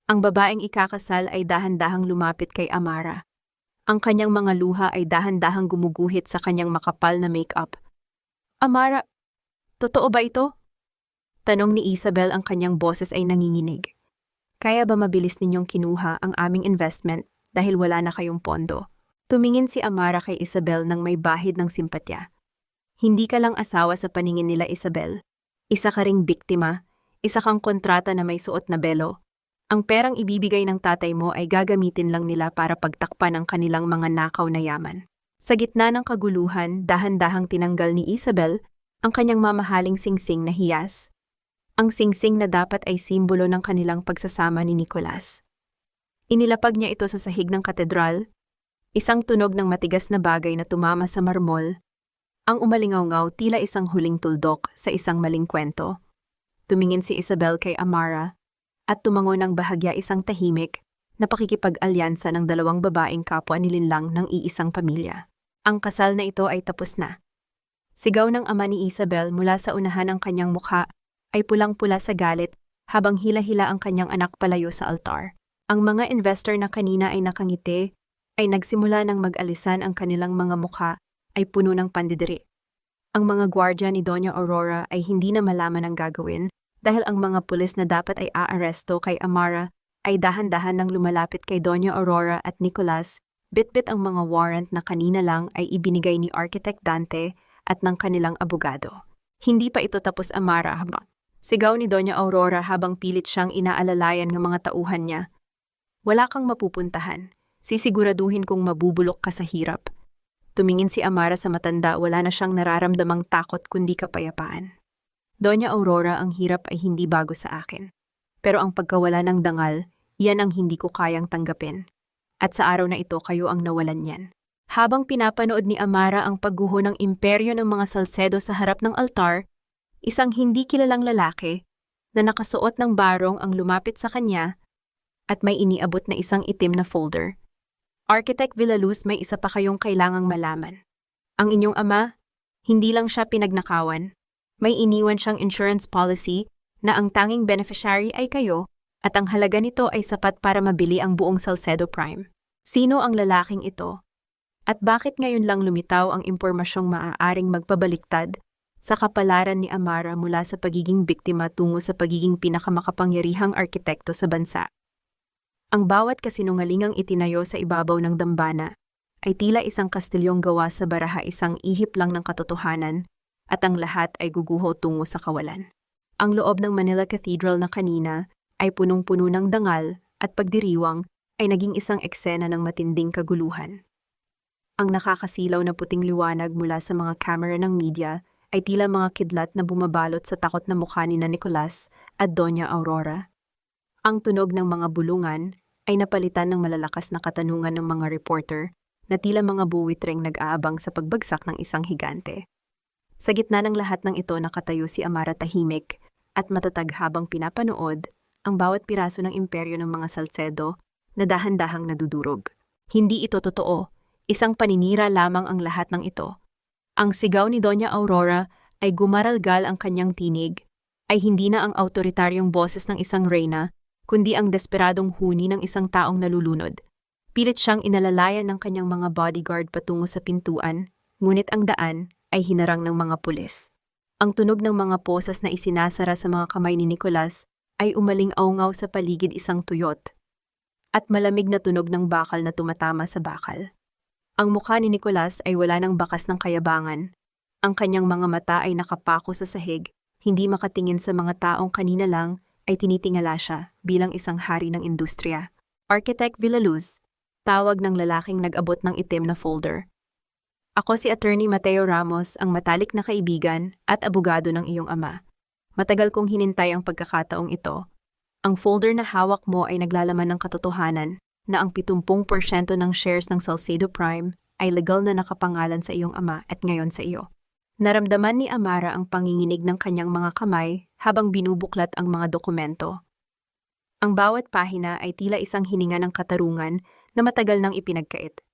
Ang babaeng ikakasal ay dahan-dahang lumapit kay Amara. Ang kanyang mga luha ay dahan-dahang gumuguhit sa kanyang makapal na make-up. Amara, totoo ba ito? Tanong ni Isabel, ang kanyang boses ay nanginginig. Kaya ba mabilis ninyong kinuha ang aming investment dahil wala na kayong pondo? Tumingin si Amara kay Isabel nang may bahid ng simpatya. Hindi ka lang asawa sa paningin nila, Isabel. Isa ka ring biktima, isa kang kontrata na may suot na belo. Ang perang ibibigay ng tatay mo ay gagamitin lang nila para pagtakpan ang kanilang mga nakaw na yaman. Sa gitna ng kaguluhan, dahan-dahang tinanggal ni Isabel ang kanyang mamahaling singsing na hiyas. Ang singsing na dapat ay simbolo ng kanilang pagsasama ni Nicholas. Inilapag niya ito sa sahig ng katedral, isang tunog ng matigas na bagay na tumama sa marmol, ang umalingaw-ngaw tila isang huling tuldok sa isang maling kwento. Tumingin si Isabel kay Amara at tumango ng bahagya, isang tahimik na pakikipag-alyansa ng 2 babaeng kapwa nilinlang ng iisang pamilya. Ang kasal na ito ay tapos na. Sigaw ng ama ni Isabel mula sa unahan, ang kanyang mukha ay pulang-pula sa galit habang hila-hila ang kanyang anak palayo sa altar. Ang mga investor na kanina ay nakangiti ay nagsimula ng mag-alisan, ang kanilang mga mukha ay puno ng pandidiri. Ang mga gwardya ni Doña Aurora ay hindi na malaman ang gagawin dahil ang mga pulis na dapat ay aaresto kay Amara ay dahan-dahan nang lumalapit kay Doña Aurora at Nicholas, bit-bit ang mga warrant na kanina lang ay ibinigay ni Architect Dante at ng kanilang abogado. Hindi pa ito tapos, Amara, sigaw ni Doña Aurora habang pilit siyang inaalalayan ng mga tauhan niya. Wala kang mapupuntahan. Sisiguraduhin kong mabubulok ka sa hirap. Tumingin si Amara sa matanda, wala na siyang nararamdamang takot kundi kapayapaan. Doña Aurora, ang hirap ay hindi bago sa akin. Pero ang pagkawala ng dangal, yan ang hindi ko kayang tanggapin. At sa araw na ito, kayo ang nawalan niyan. Habang pinapanood ni Amara ang pagguho ng imperyo ng mga Salcedo sa harap ng altar, isang hindi kilalang lalaki na nakasuot ng barong ang lumapit sa kanya at may iniabot na isang itim na folder. Architect Villaluz, may isa pa kayong kailangang malaman. Ang inyong ama, hindi lang siya pinagnakawan. May iniwan siyang insurance policy na ang tanging beneficiary ay kayo at ang halaga nito ay sapat para mabili ang buong Salcedo Prime. Sino ang lalaking ito? At bakit ngayon lang lumitaw ang impormasyong maaaring magpabaliktad sa kapalaran ni Amara mula sa pagiging biktima tungo sa pagiging pinakamakapangyarihang arkitekto sa bansa? Ang bawat kasinungalingang itinayo sa ibabaw ng dambana ay tila isang kastilyong gawa sa baraha, isang ihip lang ng katotohanan, at ang lahat ay guguho tungo sa kawalan. Ang loob ng Manila Cathedral na kanina ay punong-puno ng dangal at pagdiriwang ay naging isang eksena ng matinding kaguluhan. Ang nakakasilaw na puting liwanag mula sa mga kamera ng media ay tila mga kidlat na bumabalot sa takot na mukha ni Nicholas at Doña Aurora. Ang tunog ng mga bulungan ay napalitan ng malalakas na katanungan ng mga reporter na tila mga buwitreng nag-aabang sa pagbagsak ng isang higante. Sa gitna ng lahat ng ito, nakatayo si Amara, tahimik at matatag habang pinapanood ang bawat piraso ng imperyo ng mga Salcedo na dahan-dahang nadudurog. Hindi ito totoo. Isang paninira lamang ang lahat ng ito. Ang sigaw ni Doña Aurora ay gumaralgal ang kanyang tinig, ay hindi na ang autoritaryong boses ng isang reyna, kundi ang desperadong huni ng isang taong nalulunod. Pilit siyang inalalayan ng kanyang mga bodyguard patungo sa pintuan, ngunit ang daan ay hinarang ng mga pulis. Ang tunog ng mga posas na isinasara sa mga kamay ni Nicolas ay umaling-aungaw sa paligid isang tuyot, at malamig na tunog ng bakal na tumatama sa bakal. Ang mukha ni Nicolas ay wala ng bakas ng kayabangan. Ang kanyang mga mata ay nakapako sa sahig, hindi makatingin sa mga taong kanina lang ay tinitingala siya bilang isang hari ng industriya. Architect Villaluz, tawag ng lalaking nag-abot ng itim na folder. Ako si Attorney Mateo Ramos, ang matalik na kaibigan at abogado ng iyong ama. Matagal kong hinintay ang pagkakataong ito. Ang folder na hawak mo ay naglalaman ng katotohanan na ang 70% ng shares ng Salcedo Prime ay legal na nakapangalan sa iyong ama at ngayon sa iyo. Naramdaman ni Amara ang panginginig ng kanyang mga kamay habang binubuklat ang mga dokumento. Ang bawat pahina ay tila isang hininga ng katarungan na matagal nang ipinagkait.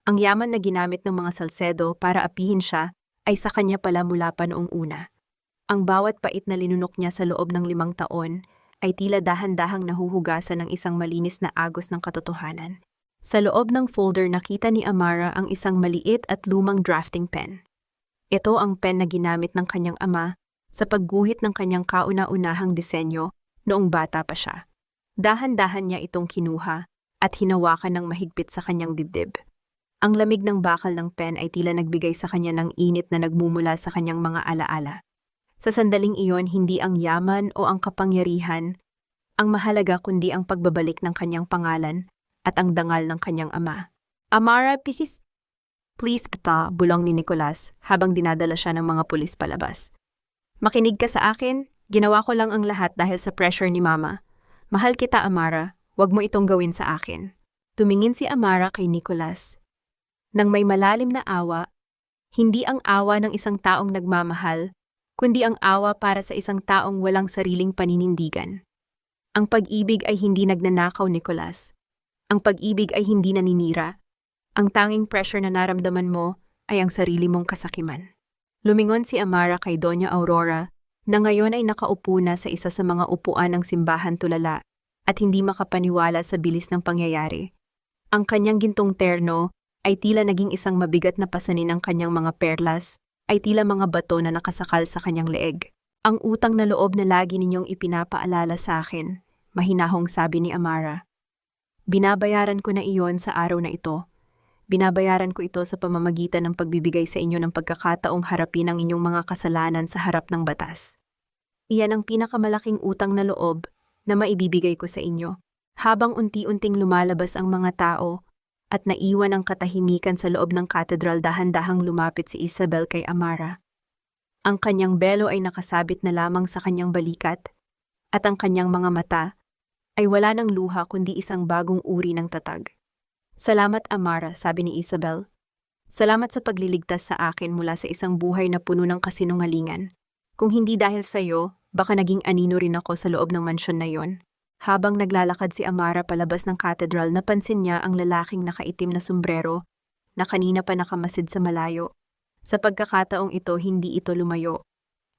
Ang yaman na ginamit ng mga Salcedo para apihin siya ay sa kanya pala mula pa noong una. Ang bawat pait na linunok niya sa loob ng 5 taon ay tila dahan-dahang nahuhugasan ng isang malinis na agos ng katotohanan. Sa loob ng folder nakita ni Amara ang isang maliit at lumang drafting pen. Ito ang pen na ginamit ng kanyang ama sa pagguhit ng kanyang kauna-unahang disenyo noong bata pa siya. Dahan-dahan niya itong kinuha at hinawakan ng mahigpit sa kanyang dibdib. Ang lamig ng bakal ng pen ay tila nagbigay sa kanya ng init na nagmumula sa kanyang mga alaala. Sa sandaling iyon, hindi ang yaman o ang kapangyarihan ang mahalaga kundi ang pagbabalik ng kanyang pangalan at ang dangal ng kanyang ama. Amara, please kita, bulong ni Nicolas habang dinadala siya ng mga pulis palabas. Makinig ka sa akin, ginawa ko lang ang lahat dahil sa pressure ni Mama. Mahal kita, Amara, wag mo itong gawin sa akin. Tumingin si Amara kay Nicolas. Nang may malalim na awa, hindi ang awa ng isang taong nagmamahal, kundi ang awa para sa isang taong walang sariling paninindigan. Ang pag-ibig ay hindi nagnanakaw, Nicolas. Ang pag-ibig ay hindi naninira. Ang tanging pressure na naramdaman mo ay ang sarili mong kasakiman. Lumingon si Amara kay Doña Aurora na ngayon ay nakaupo na sa isa sa mga upuan ng simbahan tulala at hindi makapaniwala sa bilis ng pangyayari. Ang kanyang gintong terno ay tila naging isang mabigat na pasanin ng kanyang mga perlas, ay tila mga bato na nakasakal sa kanyang leeg. Ang utang na loob na lagi ninyong ipinapaalala sa akin, mahinahong sabi ni Amara. Binabayaran ko na iyon sa araw na ito. Binabayaran ko ito sa pamamagitan ng pagbibigay sa inyo ng pagkakataong harapin ang inyong mga kasalanan sa harap ng batas. Iyan ang pinakamalaking utang na loob na maibibigay ko sa inyo. Habang unti-unting lumalabas ang mga tao at naiwan ang katahimikan sa loob ng katedral, dahan-dahang lumapit si Isabel kay Amara. Ang kanyang belo ay nakasabit na lamang sa kanyang balikat at ang kanyang mga mata ay wala ng luha kundi isang bagong uri ng tatag. Salamat, Amara, sabi ni Isabel. Salamat sa pagliligtas sa akin mula sa isang buhay na puno ng kasinungalingan. Kung hindi dahil sa iyo, baka naging anino rin ako sa loob ng mansyon na yon. Habang naglalakad si Amara palabas ng katedral, napansin niya ang lalaking nakaitim na sombrero na kanina pa nakamasid sa malayo. Sa pagkakataong ito, hindi ito lumayo.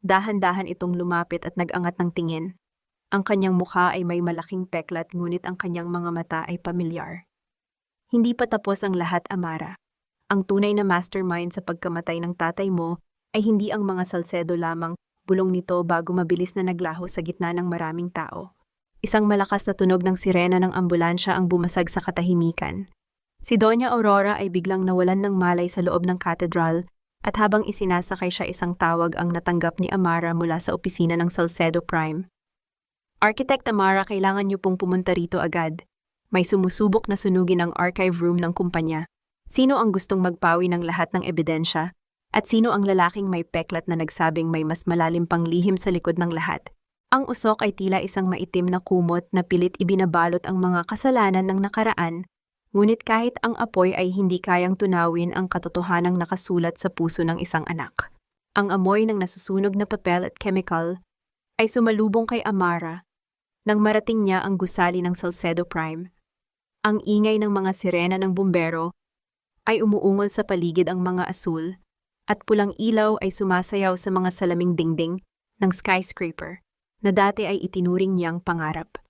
Dahan-dahan itong lumapit at nag-angat ng tingin. Ang kanyang mukha ay may malaking peklat, ngunit ang kanyang mga mata ay pamilyar. Hindi pa tapos ang lahat, Amara. Ang tunay na mastermind sa pagkamatay ng tatay mo ay hindi ang mga Salcedo lamang, bulong nito bago mabilis na naglaho sa gitna ng maraming tao. Isang malakas na tunog ng sirena ng ambulansya ang bumasag sa katahimikan. Si Doña Aurora ay biglang nawalan ng malay sa loob ng katedral at habang isinasakay siya, isang tawag ang natanggap ni Amara mula sa opisina ng Salcedo Prime. Architect Amara, kailangan niyo pong pumunta rito agad. May sumusubok na sunugin ang archive room ng kumpanya. Sino ang gustong magpawi ng lahat ng ebidensya? At sino ang lalaking may peklat na nagsabing may mas malalim pang lihim sa likod ng lahat? Ang usok ay tila isang maitim na kumot na pilit ibinabalot ang mga kasalanan ng nakaraan, ngunit kahit ang apoy ay hindi kayang tunawin ang katotohanang nakasulat sa puso ng isang anak. Ang amoy ng nasusunog na papel at chemical ay sumalubong kay Amara nang marating niya ang gusali ng Salcedo Prime. Ang ingay ng mga sirena ng bumbero ay umuungol sa paligid, ang mga asul at pulang ilaw ay sumasayaw sa mga salaming dingding ng skyscraper na dati ay itinuring niyang pangarap.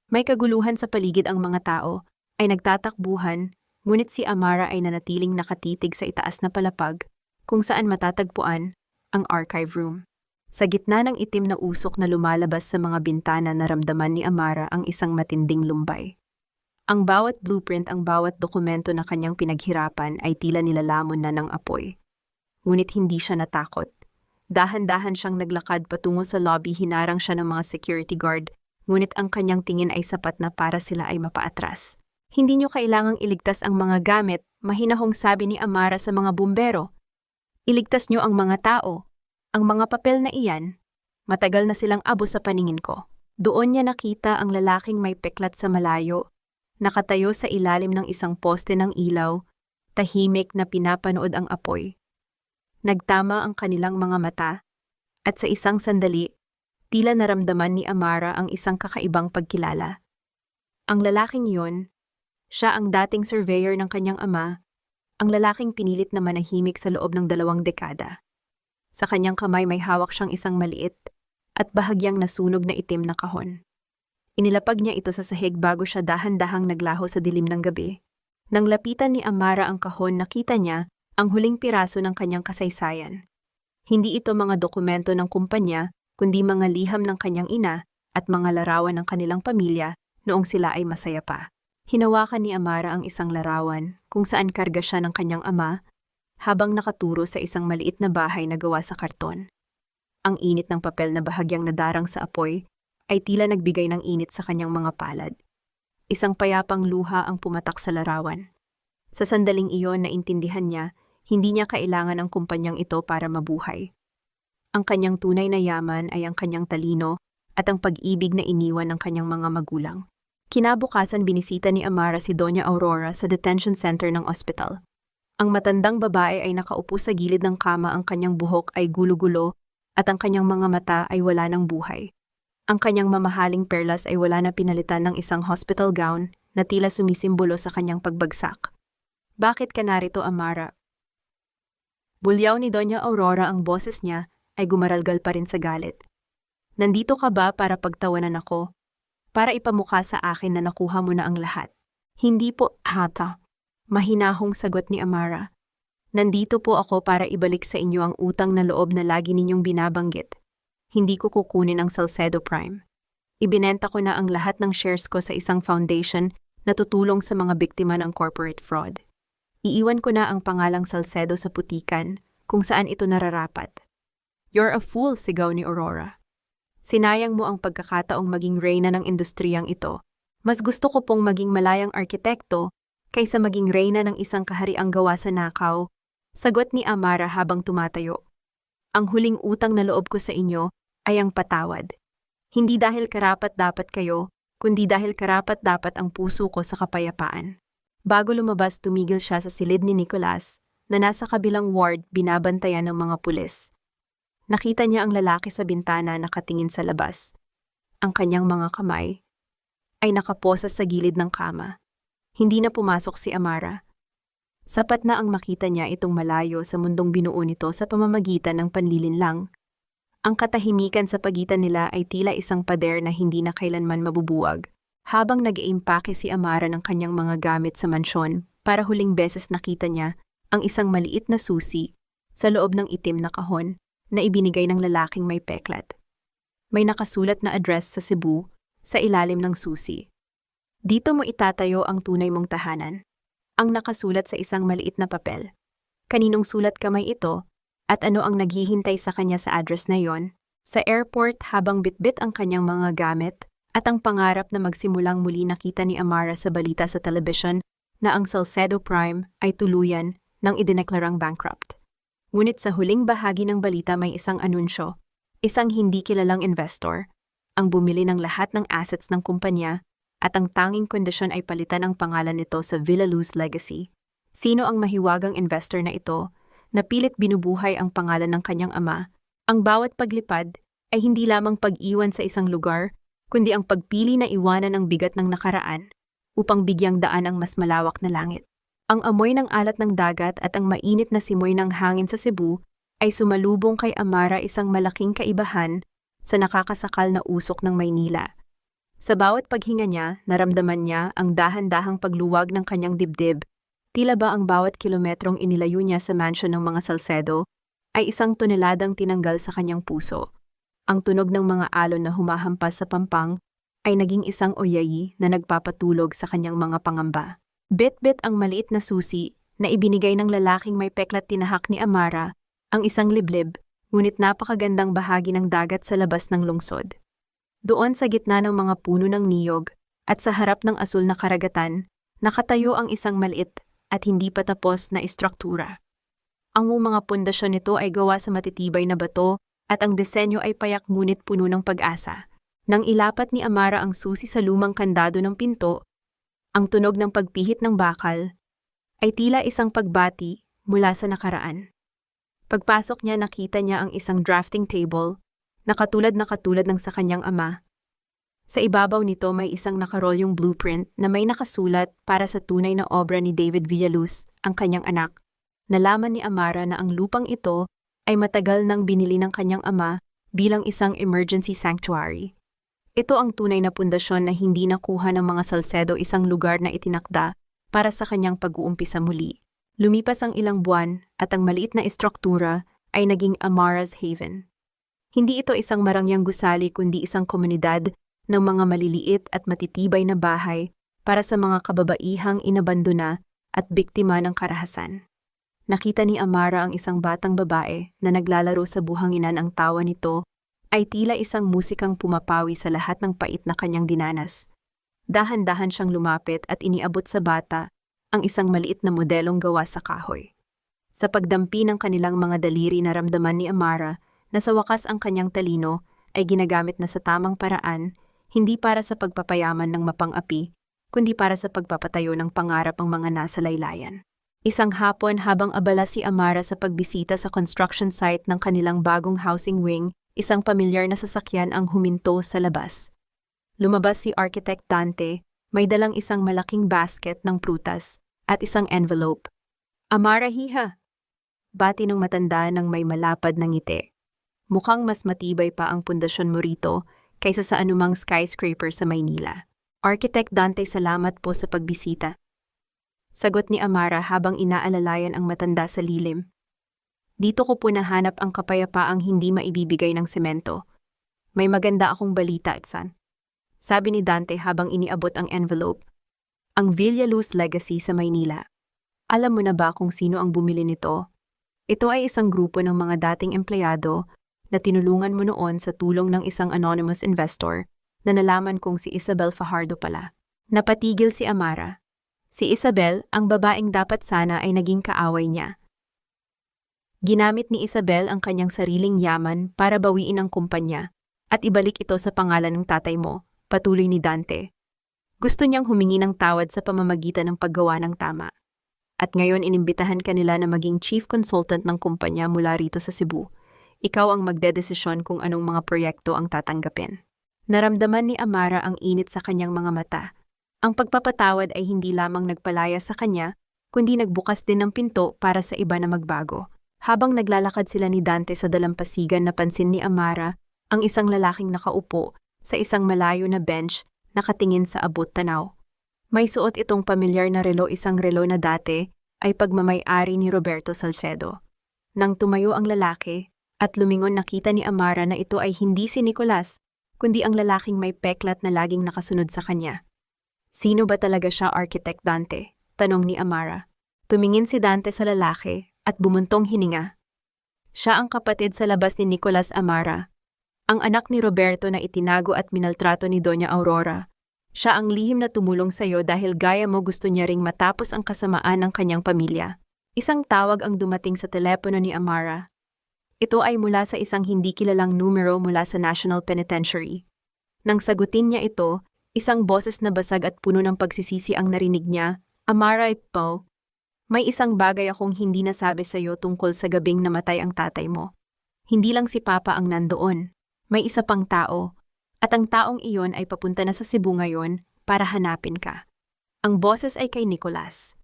May kaguluhan sa paligid ang mga tao ay nagtatakbuhan, ngunit si Amara ay nanatiling nakatitig sa itaas na palapag kung saan matatagpuan ang archive room. Sa gitna ng itim na usok na lumalabas sa mga bintana, naramdaman ni Amara ang isang matinding lumbay. Ang bawat blueprint, ang bawat dokumento na kanyang pinaghirapan ay tila nilalamon na ng apoy. Ngunit hindi siya natakot. Dahan-dahan siyang naglakad patungo sa lobby, hinarang siya ng mga security guard, ngunit ang kanyang tingin ay sapat na para sila ay mapaatras. Hindi niyo kailangang iligtas ang mga gamit, mahinahong sabi ni Amara sa mga bumbero. Iligtas niyo ang mga tao. Ang mga papel na iyan, matagal na silang abo sa paningin ko. Doon niya nakita ang lalaking may peklat sa malayo, nakatayo sa ilalim ng isang poste ng ilaw, tahimik na pinapanood ang apoy. Nagtama ang kanilang mga mata, at sa isang sandali, tila naramdaman ni Amara ang isang kakaibang pagkilala. Ang lalaking iyon, siya ang dating surveyor ng kanyang ama, ang lalaking pinilit na manahimik sa loob ng 2 dekada. Sa kanyang kamay may hawak siyang isang maliit at bahagyang nasunog na itim na kahon. Inilapag niya ito sa sahig bago siya dahan-dahang naglaho sa dilim ng gabi. Nang lapitan ni Amara ang kahon, nakita niya ang huling piraso ng kanyang kasaysayan. Hindi ito mga dokumento ng kumpanya, kundi mga liham ng kanyang ina at mga larawan ng kanilang pamilya noong sila ay masaya pa. Hinawakan ni Amara ang isang larawan kung saan karga siya ng kanyang ama habang nakaturo sa isang maliit na bahay na gawa sa karton. Ang init ng papel na bahagyang nadarang sa apoy ay tila nagbigay ng init sa kanyang mga palad. Isang payapang luha ang pumatak sa larawan. Sa sandaling iyon, naintindihan niya, hindi niya kailangan ang kumpanyang ito para mabuhay. Ang kanyang tunay na yaman ay ang kanyang talino at ang pag-ibig na iniwan ng kanyang mga magulang. Kinabukasan, binisita ni Amara si Doña Aurora sa detention center ng ospital. Ang matandang babae ay nakaupo sa gilid ng kama, ang kanyang buhok ay gulo-gulo at ang kanyang mga mata ay wala ng buhay. Ang kanyang mamahaling perlas ay wala na pinalitan ng isang hospital gown na tila sumisimbolo sa kanyang pagbagsak. Bakit ka narito, Amara? Bulyaw ni Doña Aurora, ang boses niya ay gumaralgal pa rin sa galit. Nandito ka ba para pagtawanan ako? Para ipamukha sa akin na nakuha mo na ang lahat? Hindi po, hata. Mahinahong sagot ni Amara. Nandito po ako para ibalik sa inyo ang utang na loob na lagi ninyong binabanggit. Hindi ko kukunin ang Salcedo Prime. Ibinenta ko na ang lahat ng shares ko sa isang foundation na tutulong sa mga biktima ng corporate fraud. Iiwan ko na ang pangalang Salcedo sa putikan kung saan ito nararapat. You're a fool, sigaw ni Aurora. Sinayang mo ang pagkakataong maging reyna ng industriyang ito. Mas gusto ko pong maging malayang arkitekto kaysa maging reyna ng isang kahariang gawa sa nakaw, sagot ni Amara habang tumatayo. Ang huling utang na loob ko sa inyo ay ang patawad. Hindi dahil karapat-dapat kayo, kundi dahil karapat-dapat ang puso ko sa kapayapaan. Bago lumabas, tumigil siya sa silid ni Nicolas na nasa kabilang ward, binabantayan ng mga pulis. Nakita niya ang lalaki sa bintana nakatingin sa labas. Ang kanyang mga kamay ay nakaposa sa gilid ng kama. Hindi na pumasok si Amara. Sapat na ang makita niya itong malayo sa mundong binuo nito sa pamamagitan ng panlilinlang. Ang katahimikan sa pagitan nila ay tila isang pader na hindi na kailanman mabubuwag. Habang nag-iimpake si Amara ng kanyang mga gamit sa mansyon, para huling beses nakita niya ang isang maliit na susi sa loob ng itim na kahon na ibinigay ng lalaking may peklat. May nakasulat na address sa Cebu sa ilalim ng susi. Dito mo itatayo ang tunay mong tahanan. Ang nakasulat sa isang maliit na papel. Kaninong sulat kamay ito at ano ang naghihintay sa kanya sa address na yon? Sa airport, habang bitbit ang kanyang mga gamit at ang pangarap na magsimulang muli, nakita ni Amara sa balita sa television na ang Salcedo Prime ay tuluyan nang idineklarang bankrupt. Ngunit sa huling bahagi ng balita may isang anunsyo, isang hindi kilalang investor ang bumili ng lahat ng assets ng kumpanya at ang tanging kondisyon ay palitan ang pangalan nito sa Villaluz Legacy. Sino ang mahiwagang investor na ito na pilit binubuhay ang pangalan ng kanyang ama? Ang bawat paglipad ay hindi lamang pag-iwan sa isang lugar, kundi ang pagpili na iwanan ang bigat ng nakaraan upang bigyang daan ang mas malawak na langit. Ang amoy ng alat ng dagat at ang mainit na simoy ng hangin sa Cebu ay sumalubong kay Amara isang malaking kaibahan sa nakakasakal na usok ng Maynila. Sa bawat paghinga niya, naramdaman niya ang dahan-dahang pagluwag ng kanyang dibdib. Tila ba ang bawat kilometrong inilayo niya sa mansion ng mga Salcedo ay isang toneladang tinanggal sa kanyang puso. Ang tunog ng mga alon na humahampas sa pampang ay naging isang oyayi na nagpapatulog sa kanyang mga pangamba. Bit-bit ang maliit na susi na ibinigay ng lalaking may peklat tinahak ni Amara, ang isang liblib, ngunit napakagandang bahagi ng dagat sa labas ng lungsod. Doon sa gitna ng mga puno ng niyog at sa harap ng asul na karagatan, nakatayo ang isang maliit at hindi pa tapos na istruktura. Ang mga pundasyon nito ay gawa sa matitibay na bato at ang disenyo ay payak ngunit puno ng pag-asa. Nang ilapat ni Amara ang susi sa lumang kandado ng pinto, ang tunog ng pagpihit ng bakal ay tila isang pagbati mula sa nakaraan. Pagpasok niya, nakita niya ang isang drafting table na katulad ng sa kanyang ama. Sa ibabaw nito may isang nakarolyong blueprint na may nakasulat para sa tunay na obra ni David Villaluz, ang kanyang anak. Nalaman ni Amara na ang lupang ito ay matagal nang binili ng kanyang ama bilang isang emergency sanctuary. Ito ang tunay na pundasyon na hindi nakuha ng mga Salcedo, isang lugar na itinakda para sa kanyang pag-uumpisa muli. Lumipas ang ilang buwan at ang maliit na istruktura ay naging Amara's Haven. Hindi ito isang marangyang gusali kundi isang komunidad ng mga maliliit at matitibay na bahay para sa mga kababaihang inabandona at biktima ng karahasan. Nakita ni Amara ang isang batang babae na naglalaro sa buhanginan. Ang tawa nito ay tila isang musikang pumapawi sa lahat ng pait na kanyang dinanas. Dahan-dahan siyang lumapit at iniabot sa bata ang isang maliit na modelong gawa sa kahoy. Sa pagdampi ng kanilang mga daliri, naramdaman ni Amara na sa wakas ang kanyang talino ay ginagamit na sa tamang paraan, hindi para sa pagpapayaman ng mapang-api, kundi para sa pagpapatayo ng pangarap ang mga nasa laylayan. Isang hapon, habang abala si Amara sa pagbisita sa construction site ng kanilang bagong housing wing, isang pamilyar na sasakyan ang huminto sa labas. Lumabas si Architect Dante, may dalang isang malaking basket ng prutas at isang envelope. "Amara, hiha!" Bati ng matanda ng may malapad na ngiti. "Mukhang mas matibay pa ang pundasyon mo rito kaysa sa anumang skyscraper sa Maynila." "Architect Dante, salamat po sa pagbisita," sagot ni Amara habang inaalalayan ang matanda sa lilim. "Dito ko po nahanap ang kapayapaang hindi maibibigay ng semento. May maganda akong balita, Iksan," sabi ni Dante habang iniabot ang envelope. "Ang Villaluz Legacy sa Maynila. Alam mo na ba kung sino ang bumili nito? Ito ay isang grupo ng mga dating empleyado na tinulungan mo noon sa tulong ng isang anonymous investor na nalaman kong si Isabel Fajardo pala." Napatigil si Amara. Si Isabel, ang babaeng dapat sana ay naging kaaway niya. Ginamit ni Isabel ang kanyang sariling yaman para bawiin ang kumpanya at ibalik ito sa pangalan ng tatay mo, patuloy ni Dante. Gusto niyang humingi ng tawad sa pamamagitan ng paggawa ng tama. At ngayon inimbitahan kanila na maging chief consultant ng kumpanya mula rito sa Cebu. Ikaw ang magdedesisyon kung anong mga proyekto ang tatanggapin. Naramdaman ni Amara ang init sa kanyang mga mata. Ang pagpapatawad ay hindi lamang nagpalaya sa kanya, kundi nagbukas din ng pinto para sa iba na magbago. Habang naglalakad sila ni Dante sa dalampasigan, napansin ni Amara ang isang lalaking nakaupo sa isang malayo na bench, nakatingin sa abot tanaw. May suot itong pamilyar na relo, isang relo na dati ay pagmamay-ari ni Roberto Salcedo. Nang tumayo ang lalaki at lumingon, nakita ni Amara na ito ay hindi si Nicolas, kundi ang lalaking may peklat na laging nakasunod sa kanya. "Sino ba talaga siya, Architect Dante?" tanong ni Amara. Tumingin si Dante sa lalaki at bumuntong hininga. Siya ang kapatid sa labas ni Nicolas, Amara, ang anak ni Roberto na itinago at minaltrato ni Doña Aurora. Siya ang lihim na tumulong sa iyo dahil gaya mo gusto niya ring matapos ang kasamaan ng kanyang pamilya. Isang tawag ang dumating sa telepono ni Amara. Ito ay mula sa isang hindi kilalang numero mula sa National Penitentiary. Nang sagutin niya ito, isang boses na basag at puno ng pagsisisi ang narinig niya. "Amara, ito. May isang bagay akong hindi nasabi sa iyo tungkol sa gabing namatay ang tatay mo. Hindi lang si Papa ang nandoon. May isa pang tao. At ang taong iyon ay papunta na sa Cebu ngayon para hanapin ka." Ang boses ay kay Nicolas.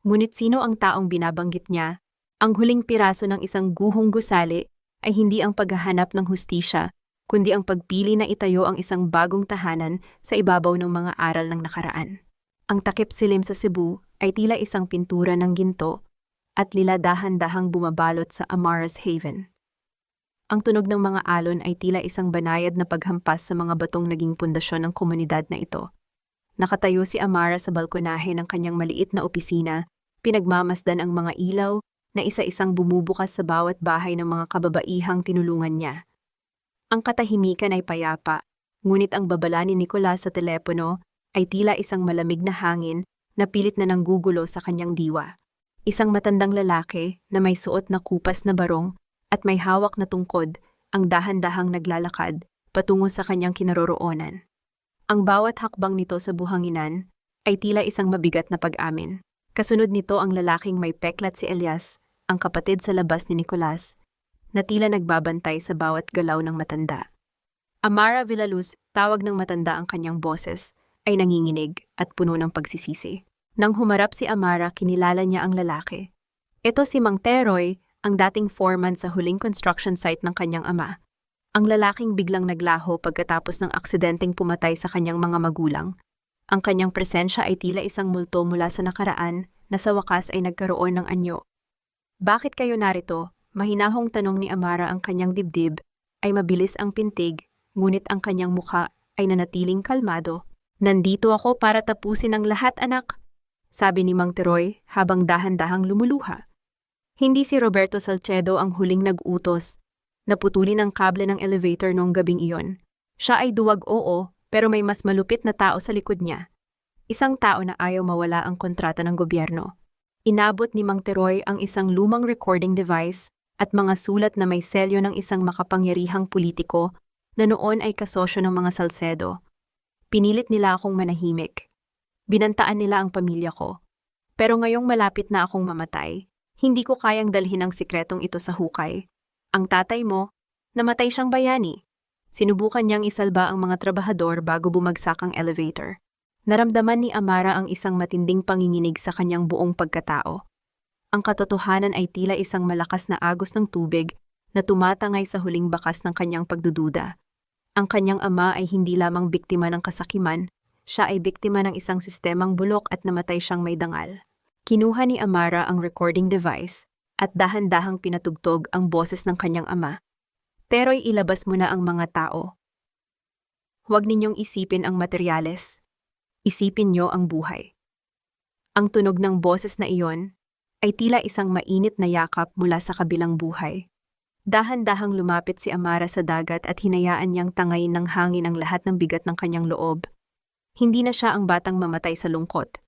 Ngunit sino ang taong binabanggit niya? Ang huling piraso ng isang guhong gusali ay hindi ang paghahanap ng hustisya, kundi ang pagpili na itayo ang isang bagong tahanan sa ibabaw ng mga aral ng nakaraan. Ang takip silim sa Cebu ay tila isang pintura ng ginto at lila dahan-dahang bumabalot sa Amara's Haven. Ang tunog ng mga alon ay tila isang banayad na paghampas sa mga batong naging pundasyon ng komunidad na ito. Nakatayo si Amara sa balkonahe ng kanyang maliit na opisina, pinagmamasdan ang mga ilaw na isa-isang bumubukas sa bawat bahay ng mga kababaihang tinulungan niya. Ang katahimikan ay payapa, ngunit ang babala ni Nicolas sa telepono ay tila isang malamig na hangin na pilit na nanggugulo sa kanyang diwa. Isang matandang lalaki na may suot na kupas na barong at may hawak na tungkod ang dahan-dahang naglalakad patungo sa kanyang kinaroroonan. Ang bawat hakbang nito sa buhanginan ay tila isang mabigat na pag-amin. Kasunod nito ang lalaking may peklat si Elias, ang kapatid sa labas ni Nicolas, na tila nagbabantay sa bawat galaw ng matanda. Amara Villaluz, tawag ng matanda ang kanyang boses, ay nanginginig at puno ng pagsisisi. Nang humarap si Amara, kinilala niya ang lalaki. Ito si Mang Teroy, ang dating foreman sa huling construction site ng kanyang ama. Ang lalaking biglang naglaho pagkatapos ng aksidenteng pumatay sa kanyang mga magulang. Ang kanyang presensya ay tila isang multo mula sa nakaraan na sa wakas ay nagkaroon ng anyo. Bakit kayo narito? Mahinahong tanong ni Amara. Ang kanyang dibdib ay mabilis ang pintig, ngunit ang kanyang mukha ay nanatiling kalmado. Nandito ako para tapusin ang lahat, anak, sabi ni Mang Teroy habang dahan-dahang lumuluha. Hindi si Roberto Salcedo ang huling nag-utos. Naputulin ang kable ng elevator noong gabing iyon. Siya ay duwag oo, pero may mas malupit na tao sa likod niya. Isang tao na ayaw mawala ang kontrata ng gobyerno. Inabot ni Mang Teroy ang isang lumang recording device at mga sulat na may selyo ng isang makapangyarihang politiko na noon ay kasosyo ng mga Salcedo. Pinilit nila akong manahimik. Binantaan nila ang pamilya ko. Pero ngayong malapit na akong mamatay, hindi ko kayang dalhin ang sikretong ito sa hukay. Ang tatay mo, namatay siyang bayani. Sinubukan niyang isalba ang mga trabahador bago bumagsak ang elevator. Naramdaman ni Amara ang isang matinding panginginig sa kanyang buong pagkatao. Ang katotohanan ay tila isang malakas na agos ng tubig na tumatangay sa huling bakas ng kanyang pagdududa. Ang kanyang ama ay hindi lamang biktima ng kasakiman, siya ay biktima ng isang sistemang bulok at namatay siyang may dangal. Kinuha ni Amara ang recording device at dahan-dahang pinatugtog ang boses ng kanyang ama. Teroy, ilabas mo na ang mga tao. Huwag ninyong isipin ang materyales. Isipin niyo ang buhay. Ang tunog ng boses na iyon ay tila isang mainit na yakap mula sa kabilang buhay. Dahan-dahang lumapit si Amara sa dagat at hinayaan niyang tangayin ng hangin ang lahat ng bigat ng kanyang loob. Hindi na siya ang batang mamatay sa lungkot.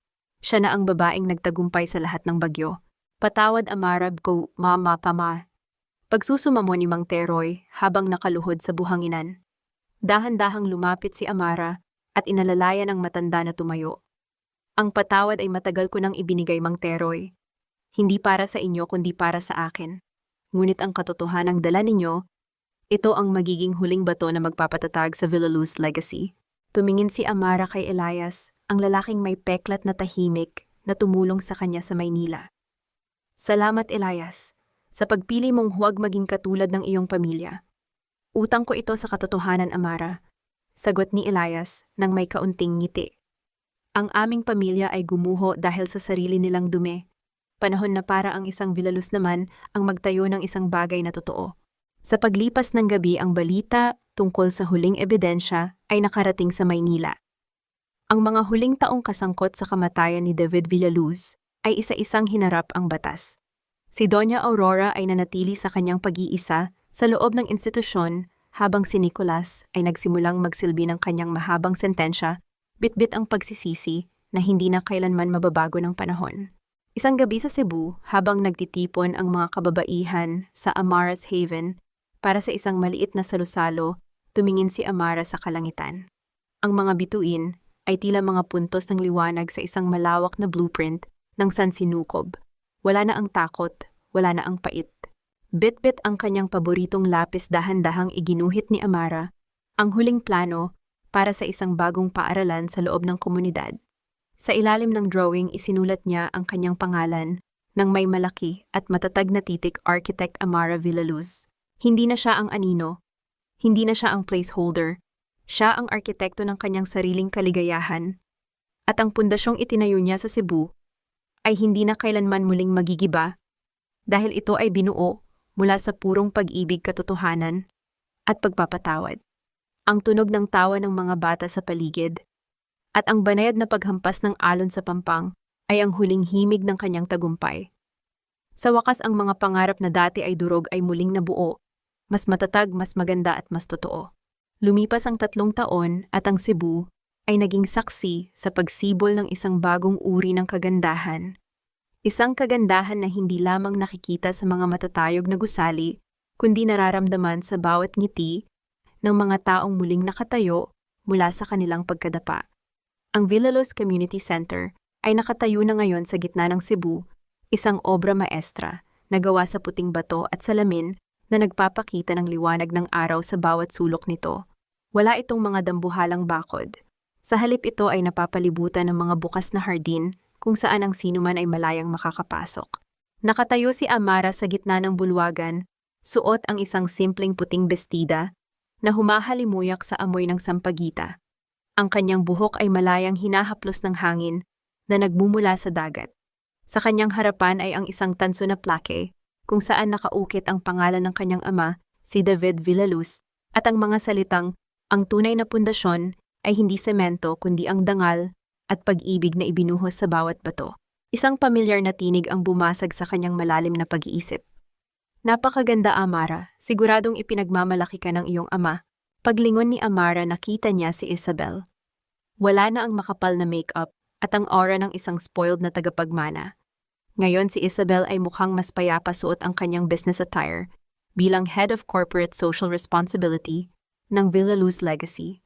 Siya na ang babaeng nagtagumpay sa lahat ng bagyo. Patawad, Amara ko, mama, pama. Pagsusumamo ni Mang Teroy habang nakaluhod sa buhanginan. Dahan-dahang lumapit si Amara at inalalayan ang matanda na tumayo. Ang patawad ay matagal ko nang ibinigay, Mang Teroy. Hindi para sa inyo kundi para sa akin. Ngunit ang katotohanang dala ninyo, ito ang magiging huling bato na magpapatatag sa Villaluz legacy. Tumingin si Amara kay Elias, ang lalaking may peklat na tahimik na tumulong sa kanya sa Maynila. Salamat, Elias, sa pagpili mong huwag maging katulad ng iyong pamilya. Utang ko ito sa katotohanan, Amara, sagot ni Elias nang may kaunting ngiti. Ang aming pamilya ay gumuho dahil sa sarili nilang dumi. Panahon na para ang isang Villaluz naman ang magtayo ng isang bagay na totoo. Sa paglipas ng gabi, ang balita tungkol sa huling ebidensya ay nakarating sa Maynila. Ang mga huling taong kasangkot sa kamatayan ni David Villaluz ay isa-isang hinarap ang batas. Si Doña Aurora ay nanatili sa kanyang pag-iisa sa loob ng institusyon habang si Nicolas ay nagsimulang magsilbi ng kanyang mahabang sentensya, bitbit ang pagsisisi na hindi na kailanman mababago ng panahon. Isang gabi sa Cebu, habang nagtitipon ang mga kababaihan sa Amara's Haven para sa isang maliit na salusalo, tumingin si Amara sa kalangitan. Ang mga bituin ay tila mga puntos ng liwanag sa isang malawak na blueprint ng sansinukob. Wala na ang takot, wala na ang pait. Bit-bit ang kanyang paboritong lapis, dahan-dahang iginuhit ni Amara ang huling plano para sa isang bagong paaralan sa loob ng komunidad. Sa ilalim ng drawing isinulat niya ang kanyang pangalan ng may malaki at matatag na titik, Architect Amara Villaluz. Hindi na siya ang anino, hindi na siya ang placeholder, siya ang arkitekto ng kanyang sariling kaligayahan. At ang pundasyong itinayo niya sa Cebu ay hindi na kailanman muling magigiba dahil ito ay binuo mula sa purong pag-ibig, katotohanan at pagpapatawad. Ang tunog ng tawa ng mga bata sa paligid at ang banayad na paghampas ng alon sa pampang ay ang huling himig ng kanyang tagumpay. Sa wakas ang mga pangarap na dati ay durog ay muling nabuo, mas matatag, mas maganda at mas totoo. Lumipas ang 3 taon at ang Cebu ay naging saksi sa pagsibol ng isang bagong uri ng kagandahan. Isang kagandahan na hindi lamang nakikita sa mga matatayog na gusali, kundi nararamdaman sa bawat ngiti ng mga taong muling nakatayo mula sa kanilang pagkadapa. Ang Villaluz Community Center ay nakatayo na ngayon sa gitna ng Cebu, isang obra maestra na gawa sa puting bato at salamin na nagpapakita ng liwanag ng araw sa bawat sulok nito. Wala itong mga dambuhalang bakod. Sa halip ito ay napapalibutan ng mga bukas na hardin kung saan ang sinuman ay malayang makakapasok. Nakatayo si Amara sa gitna ng bulwagan, suot ang isang simpleng puting bestida na humahalimuyak sa amoy ng sampagita. Ang kanyang buhok ay malayang hinahaplos ng hangin na nagmumula sa dagat. Sa kanyang harapan ay ang isang tanso na plake kung saan nakaukit ang pangalan ng kanyang ama, si David Villaluz, at ang mga salitang, ang tunay na pundasyon ay hindi semento kundi ang dangal at pag-ibig na ibinuhos sa bawat bato. Isang pamilyar na tinig ang bumasag sa kanyang malalim na pag-iisip. Napakaganda, Amara, siguradong ipinagmamalaki ka ng iyong ama. Paglingon ni Amara nakita niya si Isabel. Wala na ang makapal na makeup at ang aura ng isang spoiled na tagapagmana. Ngayon si Isabel ay mukhang mas payapa, suot ang kanyang business attire bilang Head of Corporate Social Responsibility ng Villaluz Legacy.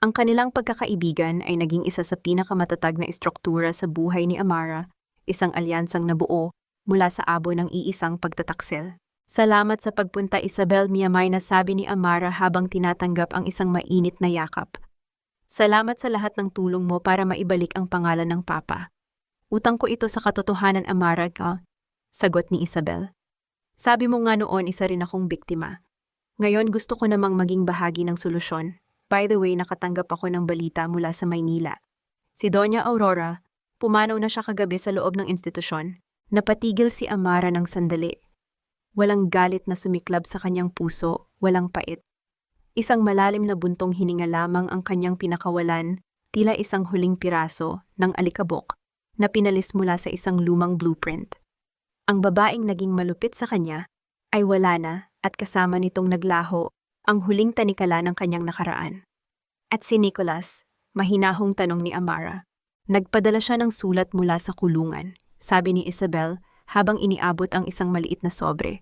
Ang kanilang pagkakaibigan ay naging isa sa pinakamatatag na istruktura sa buhay ni Amara, isang alyansang nabuo mula sa abo ng iisang pagtataksil. Salamat sa pagpunta, Isabel, miyamay na sabi ni Amara habang tinatanggap ang isang mainit na yakap. Salamat sa lahat ng tulong mo para maibalik ang pangalan ng Papa. Utang ko ito sa katotohanan, Amara, ka, sagot ni Isabel. Sabi mo nga noon isa rin akong biktima. Ngayon gusto ko namang maging bahagi ng solusyon. By the way, nakatanggap ako ng balita mula sa Maynila. Si Doña Aurora, pumanaw na siya kagabi sa loob ng institusyon. Napatigil si Amara ng sandali. Walang galit na sumiklab sa kanyang puso, walang pait. Isang malalim na buntong hininga lamang ang kanyang pinakawalan, tila isang huling piraso ng alikabok na pinalis mula sa isang lumang blueprint. Ang babaeng naging malupit sa kanya ay wala na at kasama nitong naglaho ang huling tanikala ng kanyang nakaraan. At si Nicholas, mahinahong tanong ni Amara. Nagpadala siya ng sulat mula sa kulungan, sabi ni Isabel habang iniabot ang isang maliit na sobre.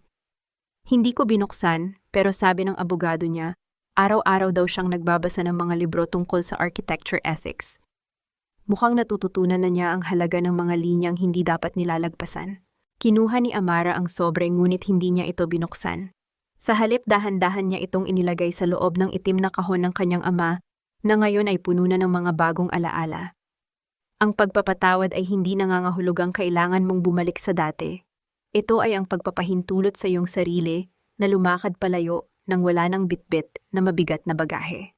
Hindi ko binuksan, pero sabi ng abogado niya, araw-araw daw siyang nagbabasa ng mga libro tungkol sa architecture ethics. Mukhang natututunan na niya ang halaga ng mga linyang hindi dapat nilalagpasan. Kinuha ni Amara ang sobre ngunit hindi niya ito binuksan. Sa halip dahan-dahan niya itong inilagay sa loob ng itim na kahon ng kanyang ama na ngayon ay puno na ng mga bagong alaala. Ang pagpapatawad ay hindi nangangahulugang kailangan mong bumalik sa dati. Ito ay ang pagpapahintulot sa iyong sarili na lumakad palayo nang wala ng bitbit na mabigat na bagahe.